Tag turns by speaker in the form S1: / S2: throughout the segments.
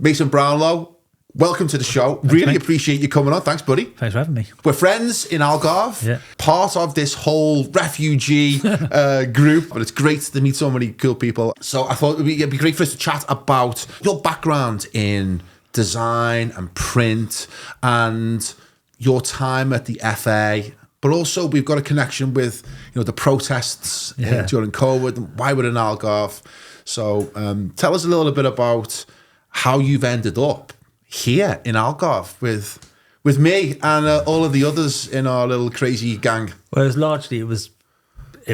S1: Mason Brownlow, welcome to the show.
S2: Thanks,
S1: really
S2: mate.
S1: appreciate you coming on. Thanks, buddy.
S2: Thanks for having me.
S1: We're friends in Algarve,
S2: Yeah.
S1: part of this whole refugee group, but it's great to meet so many cool people. So I thought it'd be great for us to chat about your background in design and print and your time at the FA. But also we've got a connection with, the protests during COVID and why we're in Algarve. So tell us a little bit about how you've ended up here in Algarve with me and all of the others in our little crazy gang.
S2: Well, it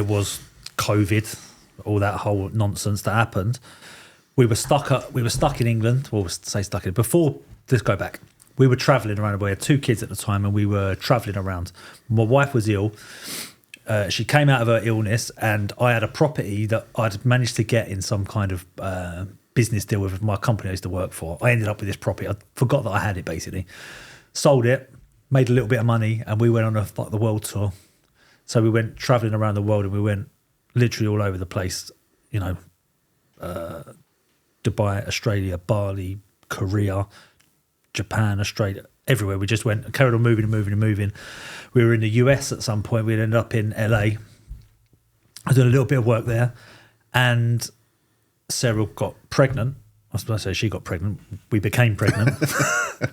S2: was COVID, all that whole nonsense that happened. We were stuck in England. Well, we'll say stuck in before. Let's go back. We were travelling around. We had 2 kids at the time, and we were travelling around. My wife was ill. She came out of her illness, and I had a property that I'd managed to get in some kind of business deal with my company I used to work for. I ended up with this property. I forgot that I had it, basically. Sold it, made a little bit of money, and we went on the world tour. So we went travelling around the world, and we went literally all over the place. Dubai, Australia, Bali, Korea, Japan, Australia, everywhere. We just went, carried on moving and moving and moving. We were in the US at some point. We ended up in LA. I did a little bit of work there, and Sarah got pregnant. I was supposed to say she got pregnant. We became pregnant.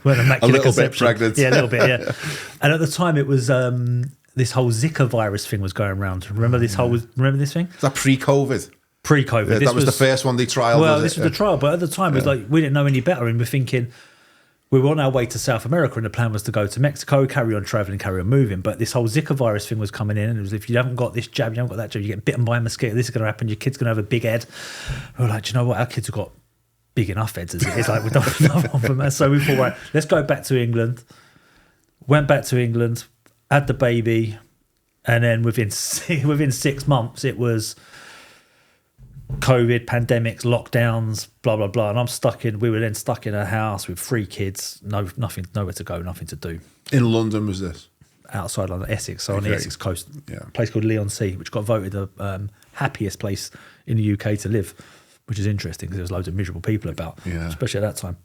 S2: We had
S1: A little bit pregnant.
S2: Yeah, a little bit, yeah. And at the time it was this whole Zika virus thing was going around. Remember this thing?
S1: Is that pre-COVID?
S2: Pre-COVID.
S1: Yeah, that was the first one they trialled.
S2: Well, this was the trial, but at the time it was like we didn't know any better, and we're thinking we were on our way to South America, and the plan was to go to Mexico, carry on traveling, carry on moving. But this whole Zika virus thing was coming in, and it was if you haven't got this jab, you haven't got that jab, you get bitten by a mosquito, this is going to happen, your kid's going to have a big head. We were like, do you know what? Our kids have got big enough heads as it is. Like, we don't want from us. So we thought, right, let's go back to England. Went back to England, had the baby, and then within 6 months, it was COVID, pandemics, lockdowns, blah blah blah, and we were then stuck in a house with 3 kids, nothing, nowhere to go, nothing to do.
S1: In London was this?
S2: Outside London, Essex, so on the Essex coast, a place called Leigh-on-Sea, which got voted the happiest place in the UK to live, which is interesting because there was loads of miserable people about, especially at that time.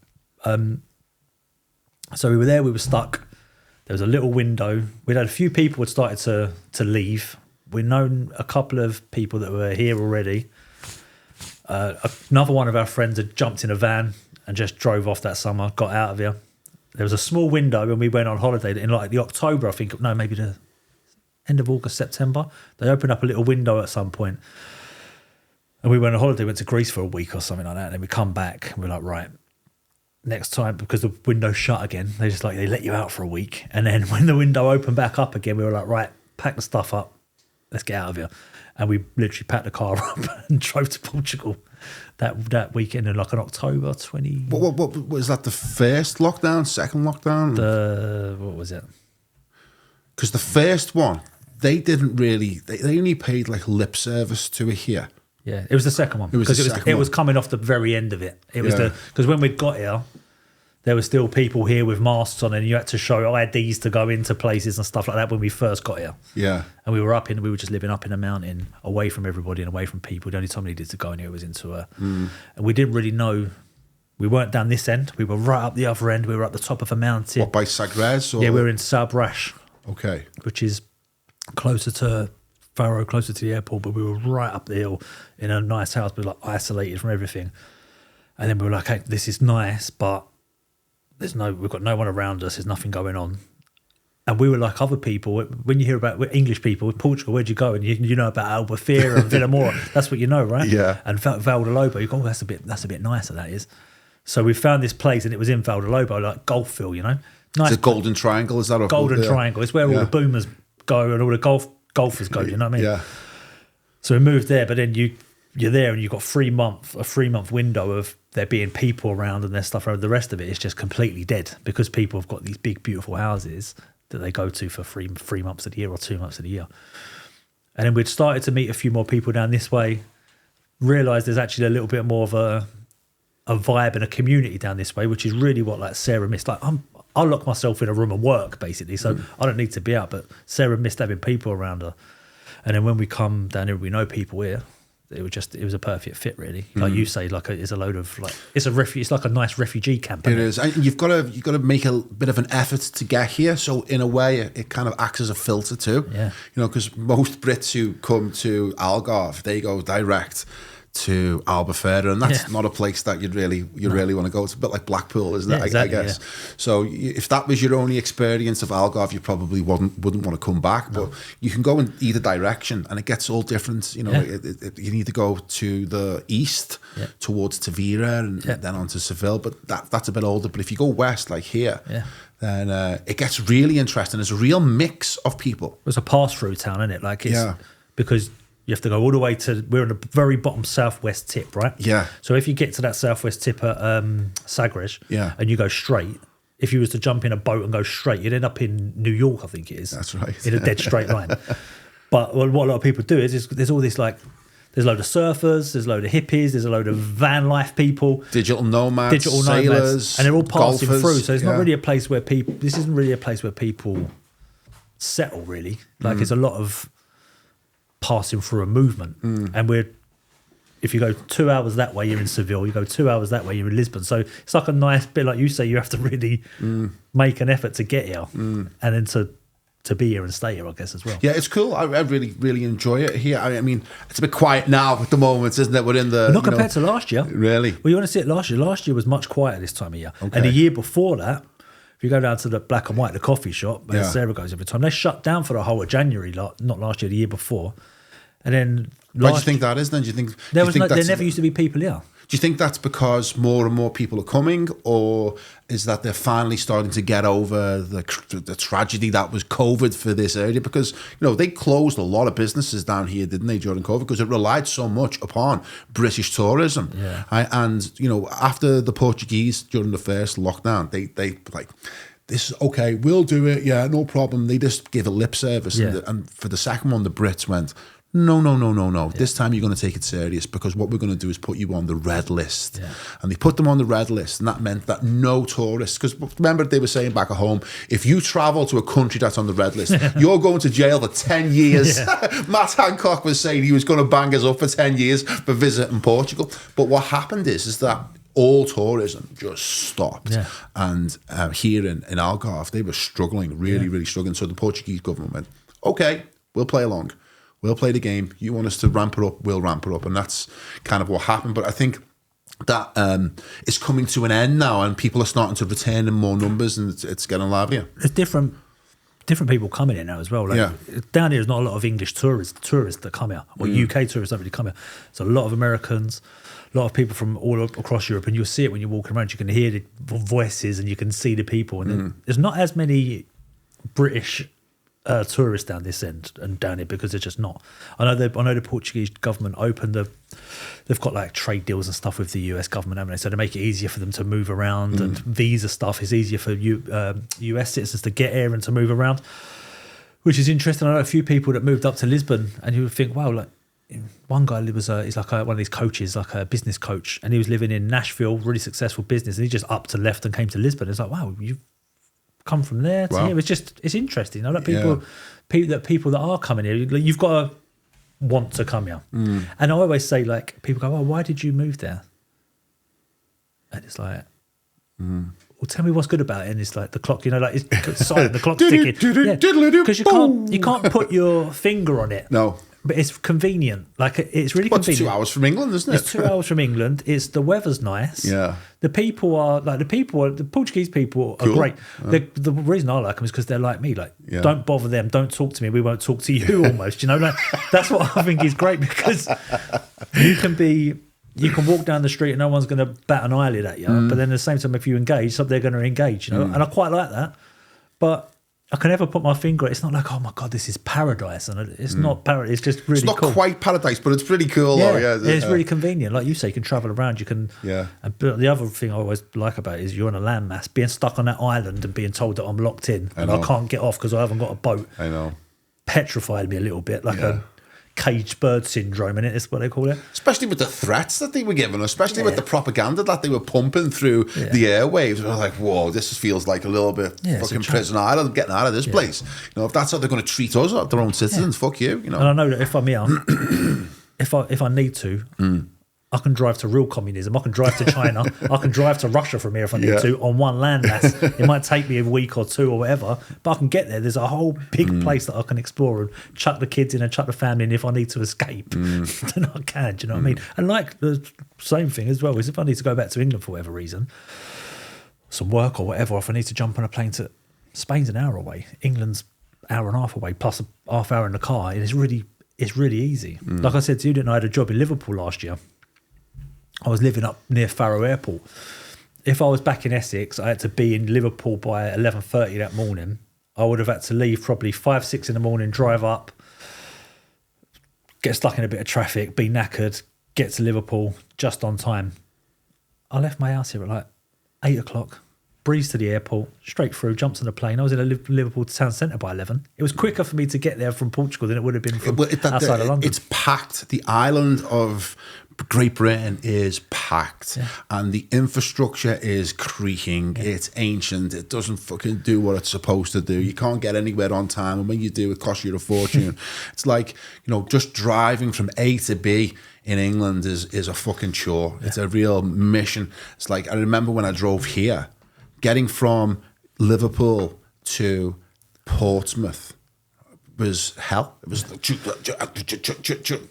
S2: So we were there, we were stuck. There was a little window. We'd had a few people had started to leave. We'd known a couple of people that were here already. Another one of our friends had jumped in a van and just drove off that summer, got out of here. There was a small window when we went on holiday in like the October, maybe the end of August, September. They opened up a little window at some point. And we went on holiday, went to Greece for a week or something like that. And then we come back and we're like, right, next time, because the window shut again, they let you out for a week. And then when the window opened back up again, we were like, right, pack the stuff up, let's get out of here. And we literally packed the car up and drove to Portugal that weekend in like an October 20.
S1: What was that? The first lockdown, second lockdown?
S2: What was it?
S1: Because the first one, they didn't really. They only paid like lip service to it here.
S2: Yeah, it was the second one because it was coming off the very end of it. It was because when we got here, there were still people here with masks on, and you had to show IDs to go into places and stuff like that when we first got here. Yeah. And we were just living up in a mountain, away from everybody and away from people. The only time we needed to go in here was into and we didn't really know. We weren't down this end. We were right up the other end. We were at the top of a mountain.
S1: What, by Sagres?
S2: Yeah, we were in Sabrash.
S1: Okay.
S2: Which is closer to Faro, closer to the airport, but we were right up the hill in a nice house. We were like isolated from everything. And then we were like, hey, this is nice, but we've got no one around us. There's nothing going on. And we were like other people. When you hear about English people in Portugal, where'd you go? And you know about Albufeira and Villamora. That's what you know, right? Yeah. And Valdelobo, you go, that's a bit nicer, that is. So we found this place, and it was in Valdelobo, like Golfville, Nice.
S1: It's a golden triangle, is that?
S2: Golden triangle. It's where all the boomers go and all the golfers go, you know what I mean? Yeah. So we moved there, but then you're there and you've got a 3-month window of there being people around and there's stuff around. The rest of it is just completely dead because people have got these big, beautiful houses that they go to for 3 months of the year or 2 months of the year. And then we'd started to meet a few more people down this way, realised there's actually a little bit more of a vibe and a community down this way, which is really what like Sarah missed. Like I'll lock myself in a room and work basically, so I don't need to be out. But Sarah missed having people around her. And then when we come down here, we know people here. it was a perfect fit, really. Like you say, it's a load of it's like a nice refugee camp.
S1: It is, and you've got to make a bit of an effort to get here. So in a way, it kind of acts as a filter too.
S2: Yeah,
S1: because most Brits who come to Algarve, they go direct to Albufeira, and that's not a place that you really want to go. It's a bit like Blackpool, isn't it?
S2: Exactly,
S1: I guess. So if that was your only experience of Algarve, you probably wouldn't want to come back. But you can go in either direction, and it gets all different. You need to go to the east towards Tavira and then on to Seville. But that's a bit older. But if you go west, like here, then it gets really interesting. There's a real mix of people.
S2: It's a pass-through town, isn't it? Because you have to go all the way to, we're on the very bottom southwest tip, right?
S1: Yeah.
S2: So if you get to that southwest tip at Sagres and you go straight, if you was to jump in a boat and go straight, you'd end up in New York, I think it is.
S1: That's right.
S2: In a dead straight line. But what a lot of people do is there's all this there's a load of surfers, there's a load of hippies, there's a load of van life people.
S1: Digital nomads, sailors,
S2: and they're all passing
S1: golfers,
S2: through. So it's not really a place where this isn't really a place where people settle, really. It's a lot of passing through a movement, and if you go 2 hours that way, you're in Seville. You go 2 hours that way, you're in Lisbon. So it's like a nice bit, like you say, you have to really make an effort to get here, and then to be here and stay here, I guess, as well.
S1: Yeah, it's cool. I really, really enjoy it here. I mean, it's a bit quiet now at the moment, isn't it? We're in the...
S2: Not compared to last year.
S1: Really?
S2: Well, you want to see it last year. Last year was much quieter this time of year. Okay. And the year before that, if you go down to the Black and White, the coffee shop, where Sarah goes every time, they shut down for the whole of January, not last year, the year before. And then...
S1: Why do you think that is then? Do you think...
S2: There never used to be people here.
S1: Do you think that's because more and more people are coming, or is that they're finally starting to get over the tragedy that was COVID for this area? Because, they closed a lot of businesses down here, didn't they, during COVID? Because it relied so much upon British tourism.
S2: Yeah.
S1: And, after the Portuguese, during the first lockdown, they like... This is okay, we'll do it, yeah, no problem. They just give a lip service.
S2: Yeah.
S1: And for the second one, the Brits went, no. Yeah. This time you're going to take it serious, because what we're going to do is put you on the red list. Yeah. And they put them on the red list, and that meant that no tourists, because remember they were saying back at home, if you travel to a country that's on the red list, you're going to jail for 10 years. Yeah. Matt Hancock was saying he was going to bang us up for 10 years for visiting Portugal. But what happened is that all tourism just stopped. Yeah. And here in Algarve, they were struggling, really struggling. So the Portuguese government went, okay, we'll play along. We'll play the game. You want us to ramp it up, we'll ramp it up. And that's kind of what happened. But I think that it's coming to an end now, and people are starting to return in more numbers, and it's getting livelier.
S2: There's different people coming in now as well. Down here, there's not a lot of English tourists that come here, or UK tourists don't really come here. So a lot of Americans, a lot of people from all across Europe, and you'll see it when you're walking around. You can hear the voices and you can see the people. And there's not as many British tourists down this end and down here, because they're just not. I know the Portuguese government opened they've got trade deals and stuff with the US government, haven't they? So to make it easier for them to move around and visa stuff is easier for US citizens to get here and to move around, which is interesting. I know a few people that moved up to Lisbon, and you would think, wow, one guy he's like one of these coaches, like a business coach, and he was living in Nashville, really successful business, and he just upped to left and came to Lisbon. It's like, wow, you've come from there to here. It's interesting. I know people that are coming here, you've got to want to come here. And I always say, people go, oh, why did you move there? And it's like, well, tell me what's good about it. And it's like the clock, it's silent, the clock's ticking. Because you can't put your finger on it.
S1: No.
S2: But it's convenient. It's really convenient.
S1: It's 2 hours from England, isn't it?
S2: It's 2 hours from England. The weather's nice.
S1: Yeah.
S2: The people are the Portuguese people are great. The reason I like them is because they're like me. Don't bother them. Don't talk to me. We won't talk to you. Almost, that's what I think is great, because you can walk down the street and no one's going to bat an eyelid at you. But then at the same time, if you engage, they're going to engage. And I quite like that. But I can never put my finger on it. It's not like, oh my God, this is paradise. And it's not paradise. It's just really cool.
S1: It's not quite paradise, but it's pretty cool.
S2: It's really convenient. Like you say, you can travel around. You can. Yeah. But the other thing I always like about it is you're on a landmass. Being stuck on that island and being told that I'm locked in and I can't get off because I haven't got a boat.
S1: I know.
S2: Petrified me a little bit, a caged bird syndrome, and it's what they call it.
S1: Especially with the threats that they were giving, especially with the propaganda that they were pumping through the airwaves. We're like, whoa, this feels like a little bit fucking prison island, getting out of this place. If that's how they're going to treat us, their own citizens, fuck you.
S2: And I know that if I'm here, if I need to, I can drive to real communism. I can drive to China. I can drive to Russia from here if I need to on one landmass. It might take me a week or two or whatever, but I can get there. There's a whole big place that I can explore and chuck the kids in and chuck the family in if I need to escape. Then I can, do you know what I mean? And like the same thing as well is if I need to go back to England for whatever reason, some work or whatever, or if I need to jump on a plane to Spain's an hour away, England's hour and a half away, plus a half hour in the car, and it's really easy. Like I said to you, didn't I had a job in Liverpool last year. I was living up near Farrow Airport. If I was back in Essex, I had to be in Liverpool by 11:30 that morning. I would have had to leave probably 5, 6 in the morning, drive up, get stuck in a bit of traffic, be knackered, get to Liverpool just on time. I left my house here at like 8 o'clock, breezed to the airport, straight through, jumped on a plane. I was in a Liverpool town centre by 11. It was quicker for me to get there from Portugal than it would have been from outside of London.
S1: It's packed. The island of Great Britain is packed, and the infrastructure is creaking. It's ancient. It doesn't fucking do what it's supposed to do. You can't get anywhere on time, and when you do, it costs you a fortune. It's like, just driving from A to B in England is a fucking chore. It's a real mission. It's like, I remember when I drove here, getting from Liverpool to Portsmouth was hell. It was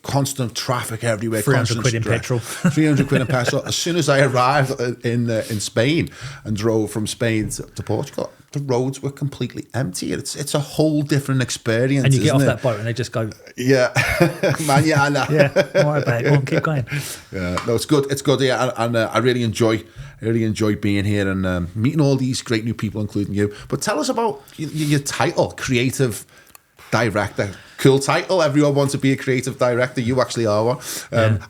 S1: constant traffic everywhere.
S2: 300 quid in petrol.
S1: 300 quid in petrol. As soon as I arrived in Spain and drove from Spain to Portugal, the roads were completely empty. It's a whole different experience.
S2: And you get off that boat and they just go,
S1: manana.
S2: Yeah, all right, babe, go on, keep going.
S1: Yeah, no, it's good. It's good. Yeah, and I really enjoy being here and meeting all these great new people, including you. But tell us about your title, creative director. Cool title. Everyone wants to be a creative director. You actually are one.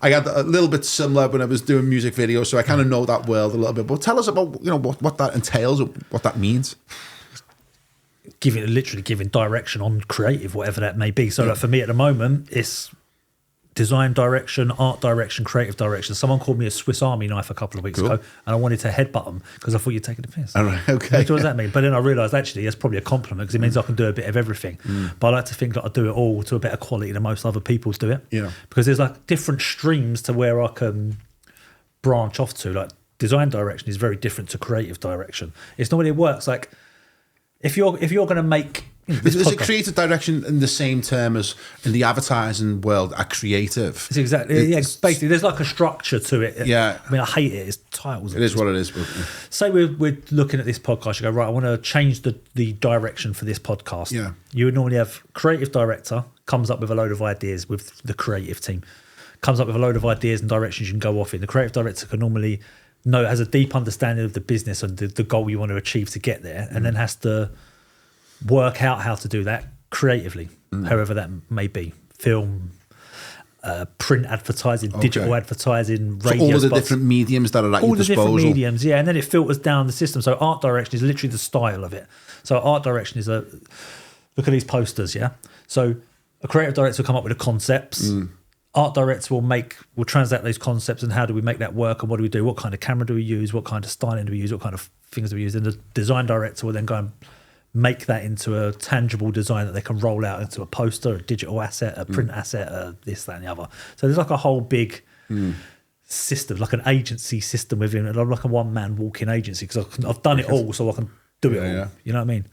S1: I had a little bit similar when I was doing music videos, so I kind of know that world a little bit. But tell us about what that entails, what that means.
S2: Literally giving direction on creative, whatever that may be. So like for me at the moment, it's design direction, art direction, creative direction. Someone called me a Swiss Army knife a couple of weeks ago, and I wanted to headbutt them because I thought you'd taken the piss.
S1: All right, okay.
S2: What does that mean? But then I realised actually it's probably a compliment because it means I can do a bit of everything. But I like to think that I do it all to a better quality than most other people do it. Yeah. Because there's like different streams to where I can branch off to. Like design direction is very different to creative direction. It's not really works. Like if you're going to make
S1: is it creative direction in the same term as in the advertising world a creative?
S2: It's exactly, basically there's like a structure to it.
S1: Yeah.
S2: I mean, I hate it. It's titles.
S1: It is what it is. But,
S2: say we're looking at this podcast, you go, right, I want to change the direction for this podcast.
S1: Yeah.
S2: You would normally have creative director comes up with a load of ideas with the creative team, comes up with a load of ideas and directions you can go off in. The creative director can normally has a deep understanding of the business and the goal you want to achieve to get there, and then has to work out how to do that creatively, however that may be. Film, print advertising, digital advertising, radio
S1: all of the
S2: spots,
S1: different mediums that are at your disposal.
S2: All the different mediums, and then it filters down the system. So art direction is literally the style of it. So art direction is look at these posters, So a creative director will come up with the concepts. Art director will translate those concepts and how do we make that work and what do we do? What kind of camera do we use? What kind of styling do we use? What kind of things do we use? And the design director will then go and make that into a tangible design that they can roll out into a poster, a digital asset, a print asset, this, that, and the other. So there's like a whole big system, like an agency system within it, like a one-man walking agency, because I've done it all, so I can do it all. Yeah. You know what I mean?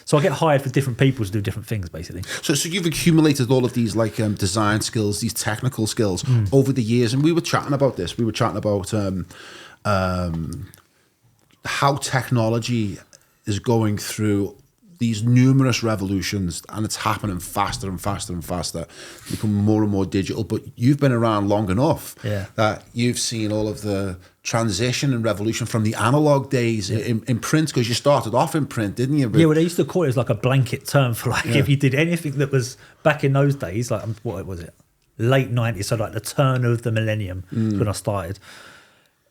S2: So I get hired for different people to do different things, basically.
S1: So you've accumulated all of these like design skills, these technical skills over the years, and we were chatting about this. We were chatting about how technology is going through these numerous revolutions, and it's happening faster and faster and faster, become more and more digital. But you've been around long enough that you've seen all of the transition and revolution from the analog days in print, because you started off in print, didn't you?
S2: Well, they used to call it as like a blanket term for like if you did anything that was back in those days, like what was it? Late 90s, so like the turn of the millennium when I started.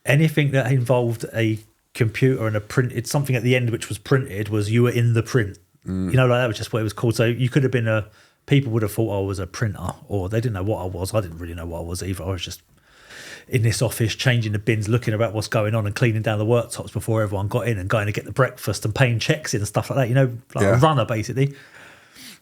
S2: Anything that involved a computer and a printed something at the end which was printed was you were in the print. Like that was just what it was called. So you could have been people would have thought I was a printer, or they didn't know what I was. I didn't really know what I was either. I was just in this office changing the bins, looking about what's going on and cleaning down the worktops before everyone got in and going to get the breakfast and paying checks in and stuff like that, like a runner basically.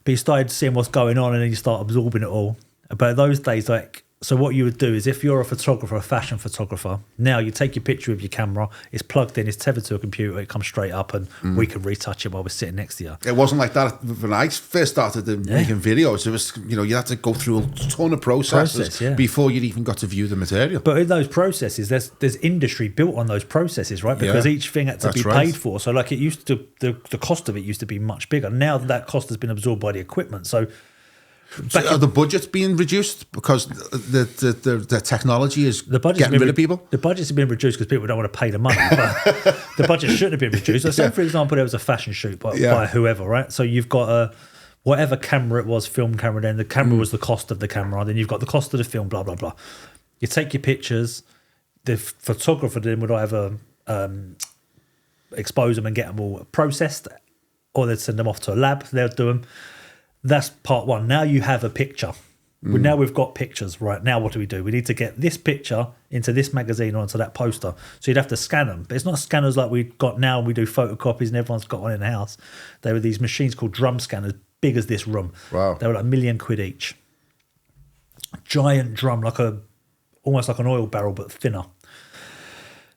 S2: But you started seeing what's going on and then you start absorbing it all. But those days, like So what you would do is, if you're a photographer, a fashion photographer, now you take your picture with your camera, it's plugged in, it's tethered to a computer, it comes straight up, and we can retouch it while we're sitting next to you.
S1: It wasn't like that when I first started making videos. It was, you had to go through a ton of processes before you'd even got to view the material.
S2: But in those processes, there's industry built on those processes, right? Because each thing had to be paid for. So like it used to, the cost of it used to be much bigger. Now that cost has been absorbed by the equipment. So
S1: are the budgets being reduced because the technology is getting rid of people?
S2: The budgets have been reduced because people don't want to pay the money. But the budget shouldn't have been reduced. So say, for example, there was a fashion shoot by whoever, right? So you've got whatever camera it was, film camera, then the camera was the cost of the camera. Then you've got the cost of the film, blah, blah, blah. You take your pictures. The photographer then would either expose them and get them all processed, or they'd send them off to a lab. They'll do them. That's part one. Now you have a picture. Now we've got pictures. Right, now what do? We need to get this picture into this magazine or onto that poster. So you'd have to scan them. But it's not scanners like we've got now. We do photocopies and everyone's got one in the house. They were these machines called drum scanners, big as this room.
S1: Wow.
S2: They were like £1 million each. Giant drum, almost like an oil barrel, but thinner.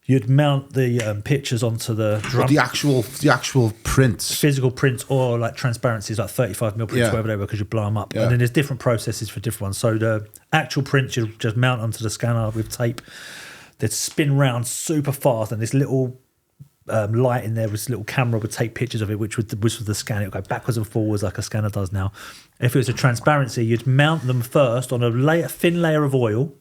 S2: You'd mount the pictures onto the drum.
S1: But the actual prints,
S2: physical prints, or like transparencies, like 35mm prints, whatever they were, because you blow them up. And then there's different processes for different ones. So the actual prints you just mount onto the scanner with tape. They'd spin round super fast, and this little light in there, this little camera would take pictures of it, which was the scan. It would go backwards and forwards like a scanner does now. If it was a transparency, you'd mount them first on a thin layer of oil,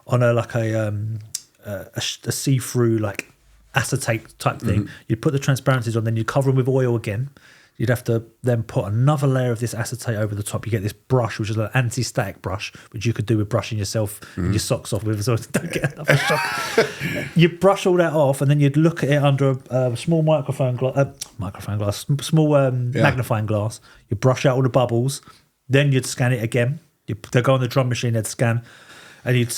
S2: on a see-through like acetate type thing. You'd put the transparencies on, then you'd cover them with oil again. You'd have to then put another layer of this acetate over the top. You get this brush, which is an anti-static brush, which you could do with brushing yourself and your socks off with, so don't get another shock. You brush all that off, and then you'd look at it under a small magnifying glass. You brush out all the bubbles, then you'd scan it again. They'd go on the drum machine, they'd scan. And you'd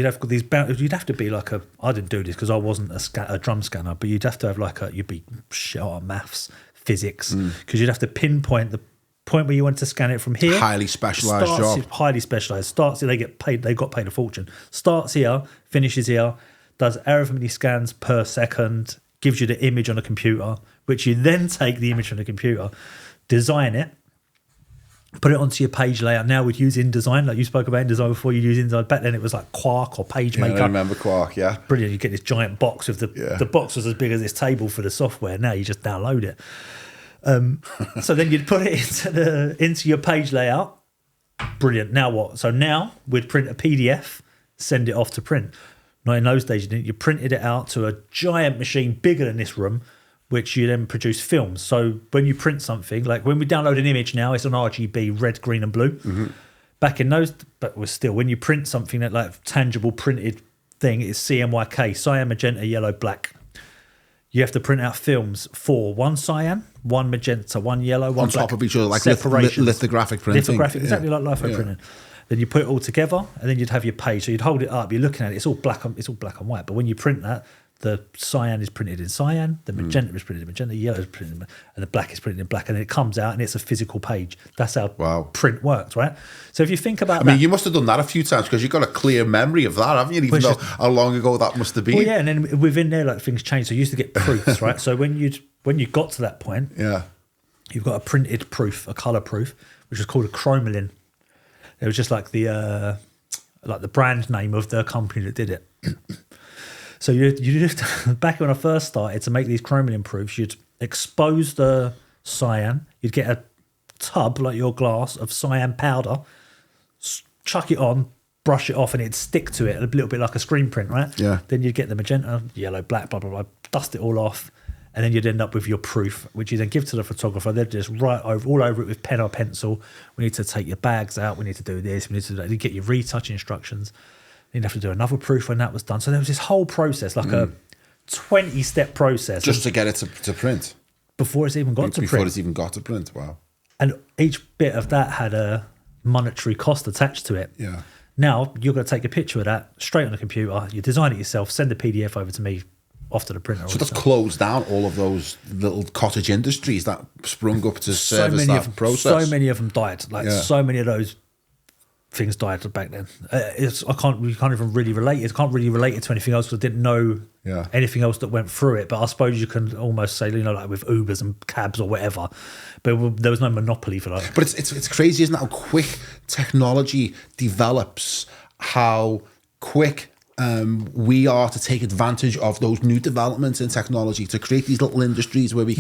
S2: have got these boundaries. You'd have to be like I didn't do this because I wasn't a drum scanner, but you'd have to have you'd be shit at maths, physics, because you'd have to pinpoint the point where you want to scan it from here.
S1: Highly specialised job.
S2: Highly specialised. Starts here, they got paid a fortune. Starts here, finishes here, does however many scans per second, gives you the image on a computer, which you then take the image from the computer, design it, put it onto your page layout. Now we'd use InDesign, like you spoke about InDesign before. You use InDesign. Back then it was like Quark or PageMaker.
S1: I remember Quark, yeah.
S2: Brilliant. You get this giant box with the box was as big as this table for the software. Now you just download it. So then you'd put it into your page layout. Brilliant. Now what? So now we'd print a PDF, send it off to print. Not in those days, you didn't. You printed it out to a giant machine bigger than this room, which you then produce films. So when you print something, like when we download an image now, it's an RGB, red, green, and blue. Back in those, but was still, when you print something that like tangible printed thing, it's CMYK, cyan, magenta, yellow, black. You have to print out films for one cyan, one magenta, one yellow, one black.
S1: On top of each other, like lithographic printing.
S2: Exactly like litho printing. Then you put it all together, and then you'd have your page. So you'd hold it up, you're looking at it, it's all black and white. But when you print that, the cyan is printed in cyan, the magenta is printed in magenta, the yellow is printed in, and the black is printed in black, and then it comes out and it's a physical page. That's how print works, right? So if you think about
S1: I mean, you must have done that a few times because you've got a clear memory of that, haven't you? Even though how long ago that must have been.
S2: Well, yeah, and then within there, like things change. So you used to get proofs, right? So when you got to that point, you've got a printed proof, a colour proof, which is called a chromalin. It was just like the brand name of the company that did it. So you just, back when I first started to make these chromalin proofs, you'd expose the cyan, you'd get a tub like your glass of cyan powder, chuck it on, brush it off, and it'd stick to it a little bit like a screen print, right?
S1: Yeah.
S2: Then you'd get the magenta, yellow, black, blah, blah, blah, dust it all off, and then you'd end up with your proof, which you then give to the photographer. They'd just write all over it with pen or pencil. We need to take your bags out. We need to do this. We need to do that. You get your retouch instructions. You'd have to do another proof when that was done. So there was this whole process, like a 20-step process.
S1: Just to get it to print.
S2: Before it's even got to print.
S1: Before it's even got to print, wow.
S2: And each bit of that had a monetary cost attached to it.
S1: Yeah.
S2: Now, you're going to take a picture of that straight on the computer, you design it yourself, send the PDF over to me, off to the printer.
S1: So that's closed down all of those little cottage industries that sprung up to service that process.
S2: So many of them died. So many of those things died back then. We can't even really relate it. I can't really relate it to anything else because I didn't know anything else that went through it. But I suppose you can almost say, like with Ubers and cabs or whatever, but there was no monopoly for that.
S1: But it's crazy, isn't it? How quick technology develops, how quick we are to take advantage of those new developments in technology to create these little industries where we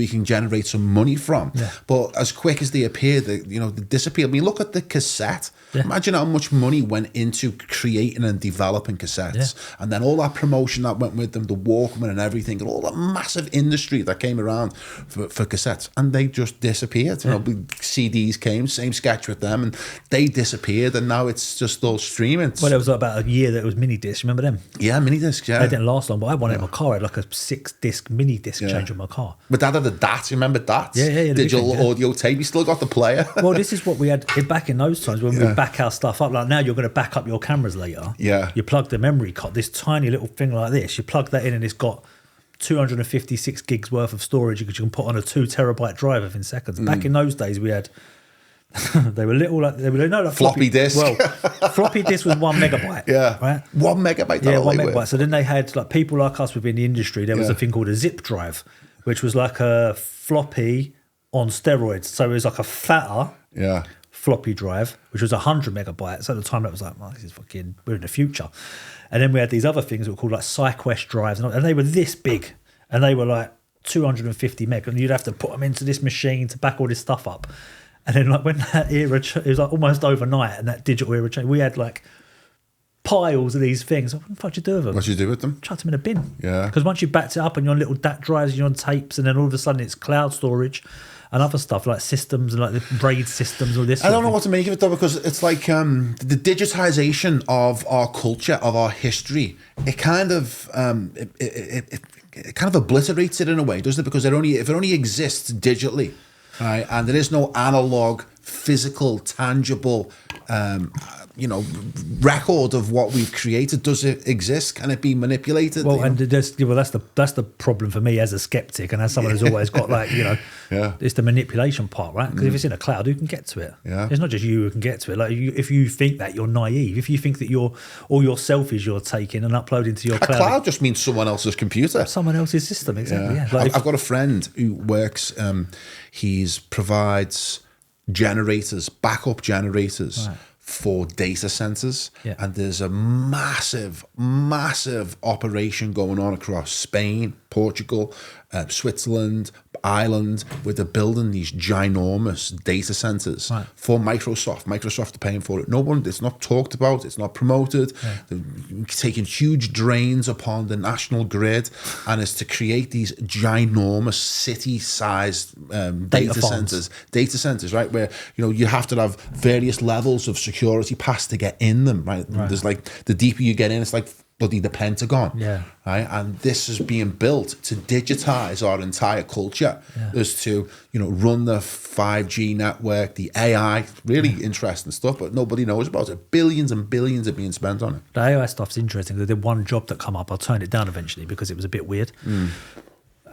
S1: can generate some money from. Yeah. But as quick as they appear, they disappear. I mean, look at the cassette. Yeah. Imagine how much money went into creating and developing cassettes, and then all that promotion that went with them, the Walkman and everything, and all that massive industry that came around for cassettes, and they just disappeared. Yeah. CDs came, same sketch with them, and they disappeared, and now it's just all streaming.
S2: Well, there was about a year that it was mini discs. Remember them?
S1: Yeah, mini discs. Yeah,
S2: they didn't last long, but I had one in my car. I had like a 6-disc mini disc change in my car.
S1: But Dad had the DAT. You remember DAT?
S2: Yeah.
S1: Digital audio tape. You still got the player.
S2: Well, this is what we had back in those times when we would back our stuff up. Like now, you're going to back up your cameras later.
S1: Yeah.
S2: You plug the memory card, this tiny little thing like this. You plug that in, and it's got 256 gigs worth of storage because you can put on a 2 terabyte drive within seconds. Back in those days, we had. They were little, like
S1: floppy disk.
S2: Well, floppy disk was 1 megabyte.
S1: Yeah,
S2: right.
S1: 1 megabyte.
S2: Yeah, 1 megabyte. So then they had like people like us within the industry. There was a thing called a zip drive, which was like a floppy on steroids. So it was like a fatter floppy drive, which was 100 megabytes. At the time, that was like, this is fucking, we're in the future. And then we had these other things that were called like SideQuest drives, and they were this big, and they were like 250 meg, and you'd have to put them into this machine to back all this stuff up. And then, like, when that era, it was like almost overnight, and that digital era changed, we had like piles of these things. What the fuck did you do with them?
S1: What did you do with them?
S2: Chucked them in a bin.
S1: Yeah.
S2: Because once you backed it up and you're on little DAT drives, you're on tapes, and then all of a sudden it's cloud storage and other stuff like systems and like the RAID systems, all this.
S1: I don't know what to make of it though, because it's like the digitization of our culture, of our history. It kind of it kind of obliterates it in a way, doesn't it? Because if it only exists digitally. Right, and there is no analog, physical, tangible, record of what we've created. Does it exist? Can it be manipulated?
S2: Well, and that's the problem for me as a skeptic and as someone who's always got it's the manipulation part, right? Because if it's in a cloud, who can get to it?
S1: Yeah,
S2: it's not just you who can get to it. Like if you think that, you're naive. If you think that all your selfies you're taking and uploading to your cloud.
S1: A cloud just means someone else's computer,
S2: someone else's system. Exactly. Yeah. Like
S1: I've got a friend who works. He provides generators, backup generators for data centers. Yeah. And there's a massive operation going on across Spain, Portugal, Switzerland, Ireland, where they're building these ginormous data centers for Microsoft. Microsoft are paying for it. It's not talked about, it's not promoted. Yeah. They're taking huge drains upon the national grid, and it's to create these ginormous city-sized data centers, right? Where you have to have various levels of security pass to get in them, right? There's like the deeper you get in, it's like bloody the Pentagon, right? And this is being built to digitize our entire culture, is to run the 5G network, the AI, really interesting stuff, but nobody knows about it. Billions and billions are being spent on it.
S2: The AI stuff's interesting. They did one job that come up. I turned it down eventually because it was a bit weird.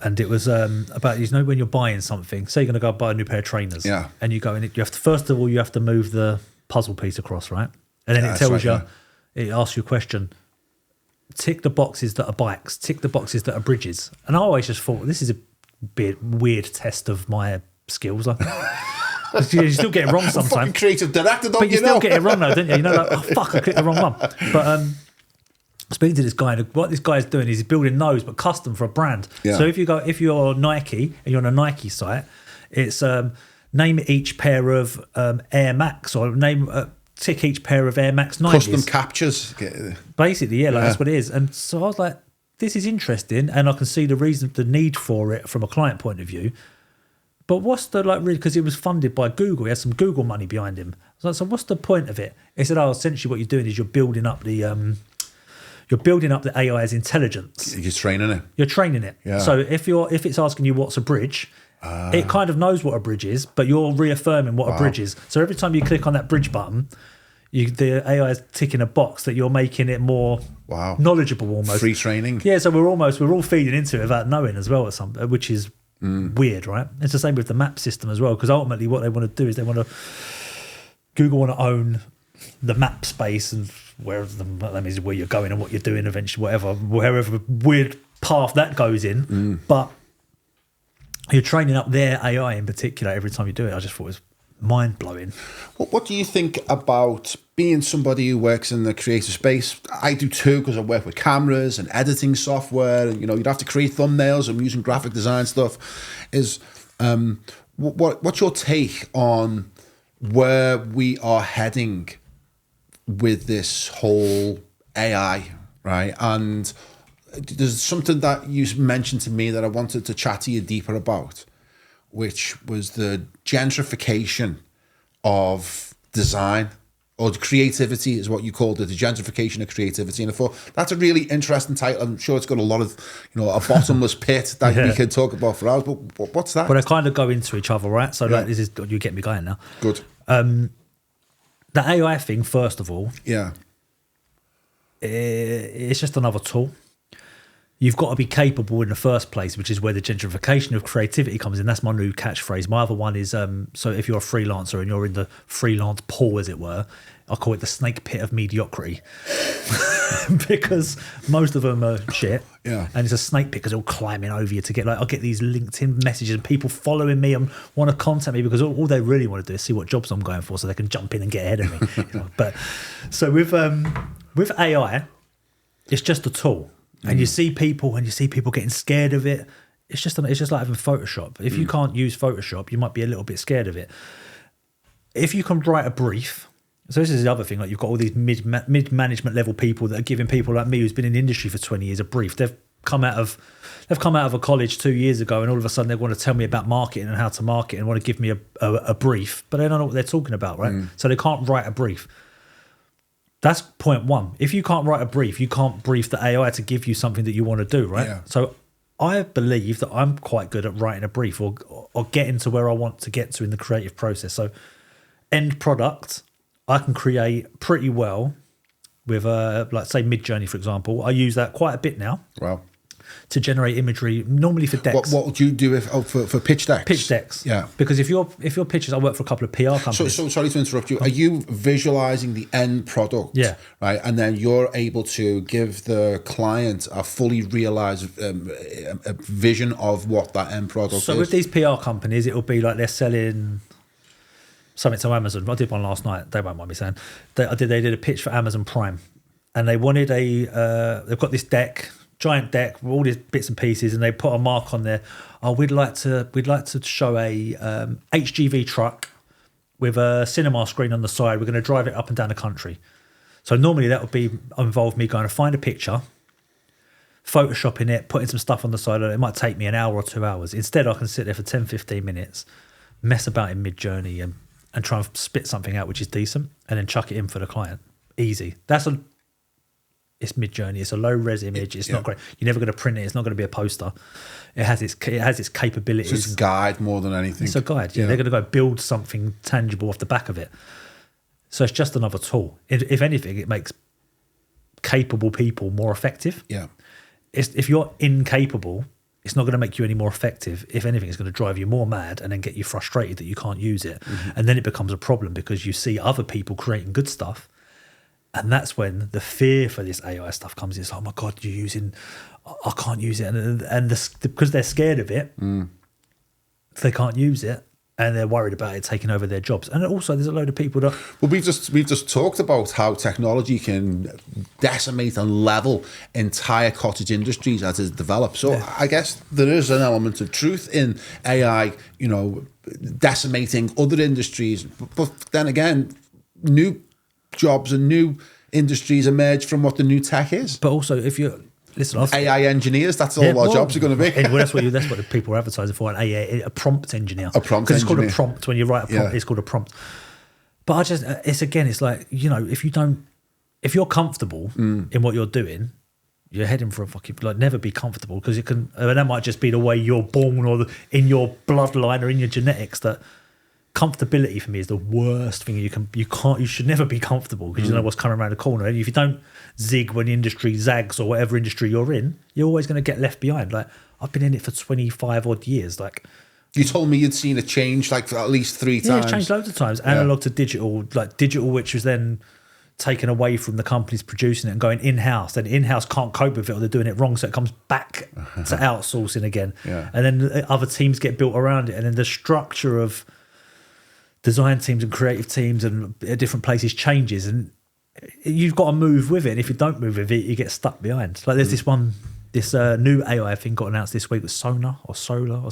S2: And it was about, when you're buying something, say you're going to go buy a new pair of trainers, and you go in, you have to, first of all, you have to move the puzzle piece across, right? And then it tells you, it asks you a question. Tick the boxes that are bikes, tick the boxes that are bridges. And I always just thought, this is a bit weird test of my skills. You still get it wrong sometimes.
S1: Fucking creative director, don't you know?
S2: But you still get it wrong though, don't you? Oh fuck, I clicked the wrong one. But speaking to this guy, and what this guy is doing is he's building those, but custom for a brand. Yeah. So if you're Nike and you're on a Nike site, it's name each pair of Air Max, or tick each pair of Air Max 90s.
S1: Custom captures.
S2: Basically, that's what it is. And so I was like, this is interesting, and I can see the need for it from a client point of view. But what's the because it was funded by Google, he had some Google money behind him. I was like, so what's the point of it? He said, essentially what you're doing is you're building up the AI's intelligence.
S1: You're training it.
S2: You're training it. Yeah. So if it's asking you what's a bridge, it kind of knows what a bridge is, but you're reaffirming what a bridge is. So every time you click on that bridge button, the AI is ticking a box that you're making it more knowledgeable almost.
S1: Free training.
S2: Yeah, so we're all feeding into it without knowing as well, which is weird, right? It's the same with the map system as well, because ultimately what they want to do is Google want to own the map space and that means where you're going and what you're doing eventually, wherever weird path that goes in. But you're training up their AI in particular every time you do it. I just thought it was mind-blowing.
S1: What do you think about being somebody who works in the creative space? I do too, because I work with cameras and editing software, and you'd have to create thumbnails. I'm using graphic design stuff. What's your take on where we are heading with this whole AI, right? And there's something that you mentioned to me that I wanted to chat to you deeper about, which was the gentrification of design, or creativity is what you called it, the gentrification of creativity. And I thought that's a really interesting title. I'm sure it's got a lot of, a bottomless pit that we can talk about for hours. But what's that?
S2: But they kind of go into each other, right? So this is, you get me going now.
S1: Good.
S2: The AI thing, first of all, it's just another tool. You've got to be capable in the first place, which is where the gentrification of creativity comes in. That's my new catchphrase. My other one is, so if you're a freelancer and you're in the freelance pool, as it were, I call it the snake pit of mediocrity. Because most of them are shit.
S1: Yeah.
S2: And it's a snake pit because they're all climbing over you to get, I get these LinkedIn messages and people following me and want to contact me because all they really want to do is see what jobs I'm going for so they can jump in and get ahead of me. But so with AI, it's just a tool. And you see people getting scared of it. It's just like having Photoshop. If you can't use Photoshop, you might be a little bit scared of it. If you can write a brief, so this is the other thing, like you've got all these mid-management level people that are giving people like me who's been in the industry for 20 years a brief. They've come out of a college 2 years ago and all of a sudden they want to tell me about marketing and how to market and want to give me a brief, but they don't know what they're talking about, right? So they can't write a brief. That's point one. If you can't write a brief, you can't brief the AI to give you something that you want to do, right? Yeah. So I believe that I'm quite good at writing a brief or getting to where I want to get to in the creative process. So end product, I can create pretty well with, like say Midjourney, for example. I use that quite a bit now.
S1: Wow.
S2: To generate imagery, normally for decks.
S1: What would you do for pitch decks?
S2: Pitch decks.
S1: Yeah.
S2: Because if your pitches, I work for a couple of PR companies.
S1: So sorry to interrupt you. Are you visualizing the end product?
S2: Yeah.
S1: Right, and then you're able to give the client a fully realized a vision of what that end product is.
S2: So with these PR companies, it'll be like they're selling something to Amazon. I did one last night. They won't mind me saying. They did a pitch for Amazon Prime, and they wanted they've got this deck. Giant deck with all these bits and pieces, and they put a mark on there. Oh, we'd like to show a HGV truck with a cinema screen on the side. We're going to drive it up and down the country. So normally that would involve me going to find a picture, photoshopping it, putting some stuff on the side. It might take me an hour or 2 hours. Instead, I can sit there for 10, 15 minutes, mess about in Midjourney and try and spit something out which is decent, and then chuck it in for the client. Easy. It's Midjourney. It's a low res image. It's not great. You're never going to print it. It's not going to be a poster. It has its capabilities.
S1: So it's a guide more than anything.
S2: It's a guide. Yeah, they're going to go build something tangible off the back of it. So it's just another tool. If anything, it makes capable people more effective.
S1: Yeah.
S2: If you're incapable, it's not going to make you any more effective. If anything, it's going to drive you more mad and then get you frustrated that you can't use it. Mm-hmm. And then it becomes a problem because you see other people creating good stuff. And that's when the fear for this AI stuff comes. It's like, oh my God, I can't use it. And because they're scared of it, they can't use it. And they're worried about it taking over their jobs. And also there's a load of people that...
S1: Well, we've just talked about how technology can decimate and level entire cottage industries as it develops. So I guess there is an element of truth in AI, decimating other industries. But then again, new jobs and new industries emerge from what the new tech is.
S2: But also, if you're
S1: AI engineers, that's all our jobs are going to be.
S2: Well, that's what the people are advertising for. A prompt engineer.
S1: A prompt engineer.
S2: Because it's called a prompt when you write a prompt. It's called a prompt. But it's like if you're comfortable in what you're doing, you're heading for a fucking never be comfortable because it can. And that might just be the way you're born or in your bloodline or in your genetics that. Comfortability for me is the worst thing you should never be comfortable because you know what's coming around the corner. And if you don't zig when the industry zags or whatever industry you're in, you're always going to get left behind. Like I've been in it for 25 odd years. Like
S1: You told me you'd seen it change like at least 3 times.
S2: Yeah, it's changed loads of times. Analog to digital, like digital, which was then taken away from the companies producing it and going in-house. Then in-house can't cope with it, or they're doing it wrong, so it comes back to outsourcing again.
S1: Yeah.
S2: And then other teams get built around it, and then the structure of design teams and creative teams and different places changes, and you've got to move with it. And if you don't move with it, you get stuck behind. Like there's this new AI thing got announced this week with Solar or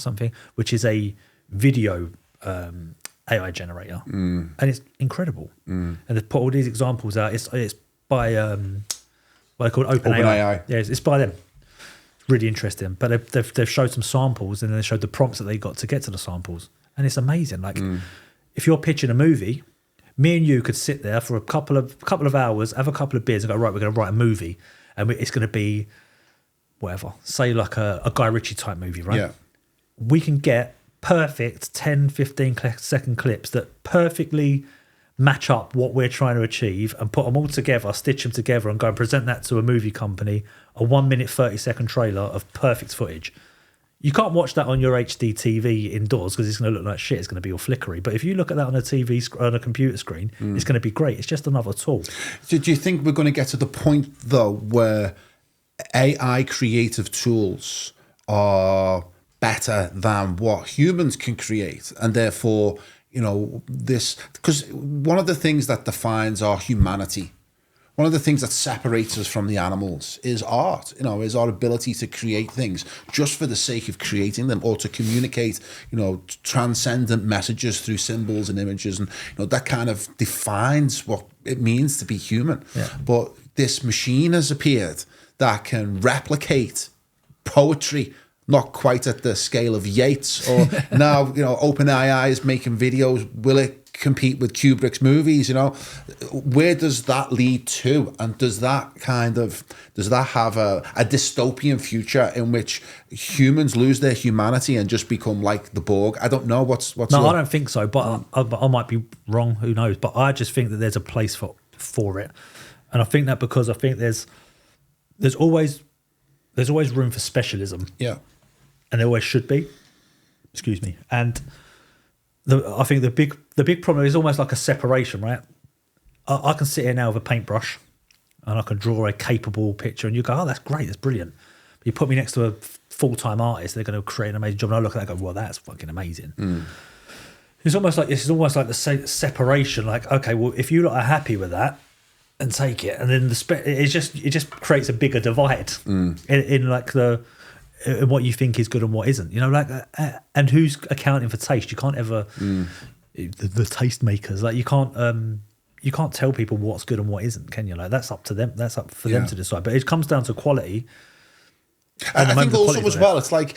S2: something, which is a video AI generator, and it's incredible. And they put all these examples out. It's by what they call OpenAI. Yeah, it's by them. It's really interesting. But they've showed some samples, and then they showed the prompts that they got to get to the samples, and it's amazing. Like if you're pitching a movie, me and you could sit there for a couple of hours, have a couple of beers, and go, right, we're going to write a movie, and it's going to be whatever, say like a Guy Ritchie type movie, right?
S1: Yeah.
S2: We can get perfect 10, 15 second clips that perfectly match up what we're trying to achieve, and put them all together, stitch them together, and go and present that to a movie company, a 1 minute, 30-second trailer of perfect footage. You can't watch that on your HD TV indoors because it's going to look like shit. It's going to be all flickery. But if you look at that on a on a computer screen, it's going to be great. It's just another tool.
S1: So do you think we're going to get to the point, though, where AI creative tools are better than what humans can create? And therefore, this... Because one of the things that defines our humanity, one of the things that separates us from the animals is art, is our ability to create things just for the sake of creating them, or to communicate, transcendent messages through symbols and images. And, that kind of defines what it means to be human.
S2: Yeah.
S1: But this machine has appeared that can replicate poetry, not quite at the scale of Yeats, or now, OpenAI is making videos. Will it compete with Kubrick's movies? Where does that lead to? And does that have a dystopian future in which humans lose their humanity and just become like the Borg? I don't know. What's
S2: I don't think so, but I might be wrong. Who knows? But I just think that there's a place for it, and I think that because I think there's always room for specialism.
S1: Yeah,
S2: and there always should be. Excuse me. And I think the big problem is almost like a separation, right? I can sit here now with a paintbrush and I can draw a capable picture, and you go, oh, that's great, that's brilliant. But you put me next to a full-time artist, they're going to create an amazing job, and I look at that and go, well, that's fucking amazing. It's almost like the separation. Like, okay, well, if you lot are happy with that, and take it, and then it just creates a bigger divide in like in what you think is good and what isn't. And who's accounting for taste? You can't ever the taste makers. Like you can't tell people what's good and what isn't, can you? Like that's up to them. That's up for them to decide. But it comes down to quality.
S1: And I think also as well, it's like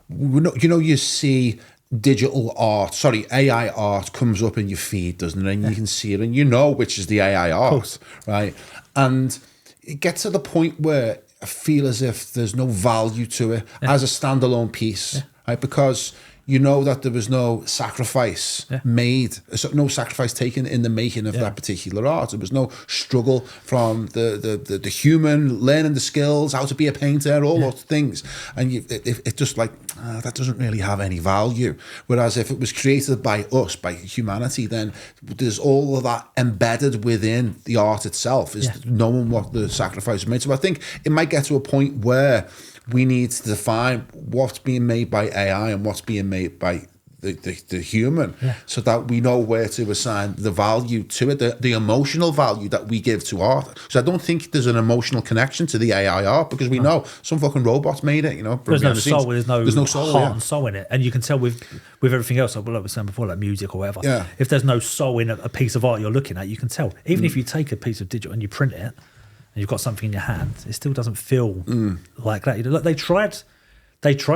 S1: you see AI art comes up in your feed, doesn't it? And you can see it, and which is the AI art, right? And it gets to the point where I feel as if there's no value to it as a standalone piece, right? Because that there was no sacrifice made, no sacrifice taken in the making of that particular art. There was no struggle from the human learning the skills, how to be a painter, all those things. And it just like, that doesn't really have any value. Whereas if it was created by us, by humanity, then there's all of that embedded within the art itself, is knowing what the sacrifice was made. So I think it might get to a point where we need to define what's being made by AI and what's being made by the human, so that we know where to assign the value to it, the emotional value that we give to art. So I don't think there's an emotional connection to the AI art, because we know some fucking robots made it.
S2: There's no soul. There's no
S1: soul,
S2: heart and soul in it, and you can tell with everything else. Like we were saying before, like music or whatever.
S1: Yeah.
S2: If there's no soul in a piece of art you're looking at, you can tell. Even if you take a piece of digital and you print it, and you've got something in your hand, it still doesn't feel like that. Like they tried